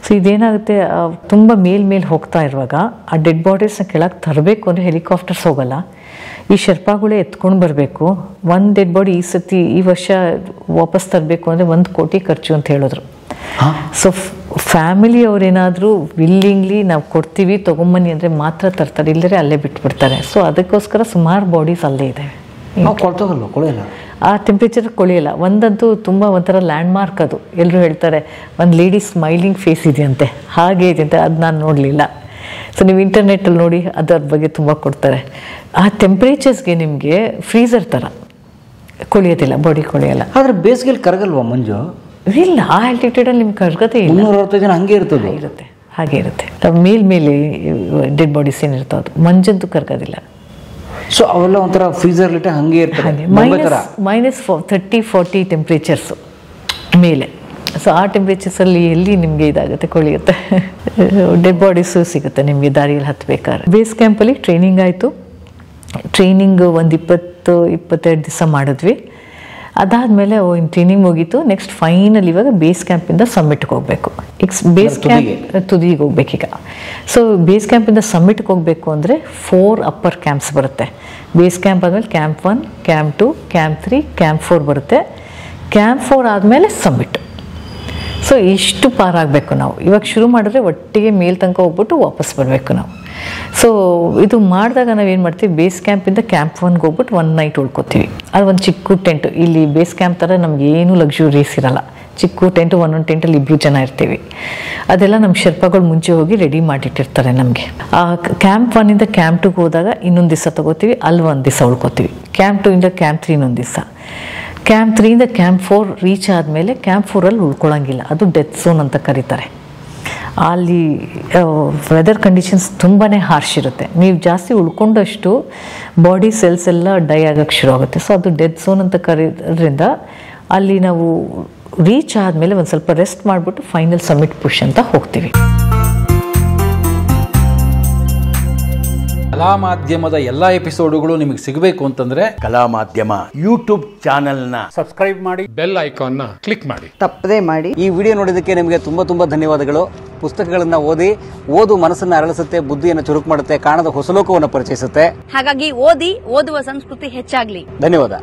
ಸೊ ಇದೇನಾಗುತ್ತೆ, ತುಂಬ ಮೇಲ್ ಹೋಗ್ತಾ ಇರುವಾಗ ಆ ಡೆಡ್ ಬಾಡೀಸ್ನ ಕೆಳಗೆ ತರಬೇಕು ಅಂದರೆ ಹೆಲಿಕಾಪ್ಟರ್ಸ್ ಹೋಗಲ್ಲ, ಈ ಶೆರ್ಪಾಗಳೇ ಎತ್ಕೊಂಡು ಬರಬೇಕು. ಒಂದು ಡೆಡ್ ಬಾಡಿ ಈ ವರ್ಷ ವಾಪಸ್ ತರಬೇಕು ಅಂದರೆ 1 ಕೋಟಿ ಖರ್ಚು ಅಂತ ಹೇಳಿದ್ರು. ಸೊ ಫ್ಯಾಮಿಲಿ ಅವ್ರೇನಾದರೂ ವಿಲ್ಲಿಂಗ್ಲಿ ನಾವು ಕೊಡ್ತೀವಿ ತೊಗೊಂಬನ್ನಿ ಅಂದರೆ ಮಾತ್ರ ತರ್ತಾರೆ, ಇಲ್ಲದ್ರೆ ಅಲ್ಲೇ ಬಿಟ್ಬಿಡ್ತಾರೆ. ಸೊ ಅದಕ್ಕೋಸ್ಕರ ಸುಮಾರು ಬಾಡೀಸ್ ಅಲ್ಲೇ ಇದೆ. ಆ ಟೆಂಪ್ರೇಚರ್ ಕೊಳೆಯಲ್ಲ. ಒಂದಂತೂ ತುಂಬ ಒಂಥರ ಲ್ಯಾಂಡ್ ಮಾರ್ಕ್, ಅದು ಎಲ್ಲರೂ ಹೇಳ್ತಾರೆ. ಒಂದು ಲೇಡಿ ಸ್ಮೈಲಿಂಗ್ ಫೇಸ್ ಇದೆಯಂತೆ, ಹಾಗೆ ಇದೆಯಂತೆ. ಅದು ನಾನು ನೋಡಲಿಲ್ಲ. ಸೊ ನೀವು ಇಂಟರ್ನೆಟ್ಟಲ್ಲಿ ನೋಡಿ, ಅದರ ಬಗ್ಗೆ ತುಂಬ ಕೊಡ್ತಾರೆ. ಆ ಟೆಂಪ್ರೇಚರ್ಸ್ಗೆ ನಿಮಗೆ ಫ್ರೀಸರ್ ಥರ ಕೊಳೆಯೋದಿಲ್ಲ, ಬಾಡಿ ಕೊಳೆಯಲ್ಲ. ಆದರೆ ಬೇಸಿಗೆಯಲ್ಲಿ ಕರಗಲ್ವಾ ಮಂಜು? ಇಲ್ಲ, ಆ ಆಲ್ಟಿಟ್ಯೂಡಲ್ಲಿ ನಿಮ್ಗೆ ಕರಗದೇ ಇಲ್ಲ. 360 ಜನ ಹಂಗೆ ಇರುತ್ತೆ, ಹಾಗೆ ಇರುತ್ತೆ. ಮೇಲೆ ಡೆಡ್ ಬಾಡೀಸ್ ಏನಿರ್ತವೆ ಅದು ಮಂಜಂತೂ ಕರಗೋದಿಲ್ಲ. ಸೊ ಅವೆಲ್ಲ ಒಂಥರ ಫ್ರೀಸರ್ ಲಿಟ್ಟೆ ಹಂಗೆ ಇರ್ತದೆ, -30-40 ಟೆಂಪ್ರೇಚರ್ಸು ಮೇಲೆ. ಸೊ ಆ ಟೆಂಪ್ರೇಚರ್ಸಲ್ಲಿ ಎಲ್ಲಿ ನಿಮಗೆ ಇದಾಗುತ್ತೆ, ಕೊಳೆಯುತ್ತೆ. ಡೆಡ್ ಬಾಡೀಸು ಸಿಗುತ್ತೆ ನಿಮಗೆ ದಾರಿಯಲ್ಲಿ ಹತ್ತಬೇಕಾದ್ರೆ. ಬೇಸ್ ಕ್ಯಾಂಪಲ್ಲಿ ಟ್ರೈನಿಂಗ್ ಆಯಿತು. ಟ್ರೈನಿಂಗ್ ಒಂದು 20-22 ದಿವಸ ಮಾಡಿದ್ವಿ. ಅದಾದಮೇಲೆ ಟ್ರೈನಿಂಗ್ ಮುಗೀತು. ನೆಕ್ಸ್ಟ್ ಫೈನಲ್ ಇವಾಗ ಬೇಸ್ ಕ್ಯಾಂಪಿಂದ ಸಮ್ಮಿಟ್ಗೆ ಹೋಗಬೇಕು. ಈಗ ಬೇಸ್ ಕ್ಯಾಂಪ್ ತುದಿಗೆ ಹೋಗ್ಬೇಕೀಗ. ಸೊ ಬೇಸ್ ಕ್ಯಾಂಪಿಂದ ಸಮ್ಮಿಟ್ಗೆ ಹೋಗಬೇಕು ಅಂದರೆ 4 ಅಪ್ಪರ್ ಕ್ಯಾಂಪ್ಸ್ ಬರುತ್ತೆ. ಬೇಸ್ ಕ್ಯಾಂಪ್ ಆದಮೇಲೆ ಕ್ಯಾಂಪ್ 1, ಕ್ಯಾಂಪ್ 2, ಕ್ಯಾಂಪ್ 3, ಕ್ಯಾಂಪ್ 4 ಬರುತ್ತೆ. ಕ್ಯಾಂಪ್ 4 ಆದಮೇಲೆ ಸಮ್ಮಿಟ್. ಸೊ ಇಷ್ಟು ಪಾರಾಗಬೇಕು ನಾವು. ಇವಾಗ ಶುರು ಮಾಡಿದ್ರೆ ಒಟ್ಟಿಗೆ ಮೇಲ್ ತನಕ ಹೋಗ್ಬಿಟ್ಟು ವಾಪಸ್ ಬರಬೇಕು ನಾವು. ಸೊ ಇದು ಮಾಡಿದಾಗ ನಾವೇನು ಮಾಡ್ತೀವಿ, ಬೇಸ್ ಕ್ಯಾಂಪಿಂದ ಕ್ಯಾಂಪ್ 1ಗೆ ಹೋಗ್ಬಿಟ್ಟು 1 ನೈಟ್ ಉಳ್ಕೊತೀವಿ. ಅದು ಒಂದು ಚಿಕ್ಕ ಟೆಂಟ್, ಇಲ್ಲಿ ಬೇಸ್ ಕ್ಯಾಂಪ್ ಥರ ನಮ್ಗೆ ಏನೂ ಲಕ್ಸುರೀಸ್ ಇರಲ್ಲ, ಚಿಕ್ಕ ಟೆಂಟು, ಒಂದೊಂದು ಟೆಂಟಲ್ಲಿ 2 ಜನ ಇರ್ತೀವಿ. ಅದೆಲ್ಲ ನಮ್ಮ ಶೆರ್ಪಾಗಳು ಮುಂಚೆ ಹೋಗಿ ರೆಡಿ ಮಾಡಿಟ್ಟಿರ್ತಾರೆ ನಮಗೆ. ಆ ಕ್ಯಾಂಪ್ 1ಇಂದ ಕ್ಯಾಂಪ್ 2ಗೆ ಹೋದಾಗ ಇನ್ನೊಂದು ದಿವಸ ತೊಗೋತೀವಿ, ಅಲ್ಲಿ 1 ದಿವಸ ಉಳ್ಕೊತೀವಿ. ಕ್ಯಾಂಪ್ 2ಇಂದ ಕ್ಯಾಂಪ್ 3 ಇನ್ನೊಂದು ದಿವಸ. ಕ್ಯಾಂಪ್ 3ಇಂದ ಕ್ಯಾಂಪ್ 4 ರೀಚ್ ಆದಮೇಲೆ ಕ್ಯಾಂಪ್ 4ಅಲ್ಲಿ ಉಳ್ಕೊಳ್ಳೋಂಗಿಲ್ಲ, ಅದು ಡೆತ್ ಝೋನ್ ಅಂತ ಕರೀತಾರೆ. ಅಲ್ಲಿ ವೆದರ್ ಕಂಡೀಷನ್ಸ್ ತುಂಬಾ ಹಾರ್ಶ್ ಇರುತ್ತೆ. ನೀವು ಜಾಸ್ತಿ ಉಳ್ಕೊಂಡಷ್ಟು ಬಾಡಿ ಸೆಲ್ಸ್ ಎಲ್ಲ ಡೈ ಆಗೋಕ್ಕೆ ಶುರು ಆಗುತ್ತೆ. ಸೊ ಅದು ಡೆತ್ ಝೋನ್ ಅಂತ ಕರೆಯೋದ್ರಿಂದ ಅಲ್ಲಿ ನಾವು ರೀಚ್ ಆದಮೇಲೆ ಒಂದು ಸ್ವಲ್ಪ ರೆಸ್ಟ್ ಮಾಡಿಬಿಟ್ಟು ಫೈನಲ್ ಸಮಿಟ್ ಪುಷ್ ಅಂತ ಹೋಗ್ತೀವಿ. ಕಲಾ ಮಾಧ್ಯಮದ ಎಲ್ಲ ಎಪಿಸೋಡುಗಳು ನಿಮಗೆ ಸಿಗಬೇಕು ಅಂತಂದ್ರೆ ಕಲಾ ಮಾಧ್ಯಮ ಯೂಟ್ಯೂಬ್ ಚಾನೆಲ್ನ ಸಬ್ಸ್ಕ್ರೈಬ್ ಮಾಡಿ, ಬೆಲ್ ಐಕಾನ್ನ ಕ್ಲಿಕ್ ಮಾಡಿ, ತಪ್ಪದೇ ಮಾಡಿ. ಈ ವಿಡಿಯೋ ನೋಡಿದ್ದಕ್ಕೆ ನಿಮಗೆ ತುಂಬ ಧನ್ಯವಾದಗಳು. ಪುಸ್ತಕಗಳನ್ನು ಓದು ಮನಸ್ಸನ್ನು ಅರಳಿಸುತ್ತೆ, ಬುದ್ಧಿಯನ್ನು ಚುರುಕು ಮಾಡುತ್ತೆ, ಕಾಣದ ಹೊಸ ಲೋಕವನ್ನು ಪರಿಚಯಿಸುತ್ತೆ. ಹಾಗಾಗಿ ಓದುವ ಸಂಸ್ಕೃತಿ ಹೆಚ್ಚಾಗ್ಲಿ. ಧನ್ಯವಾದ.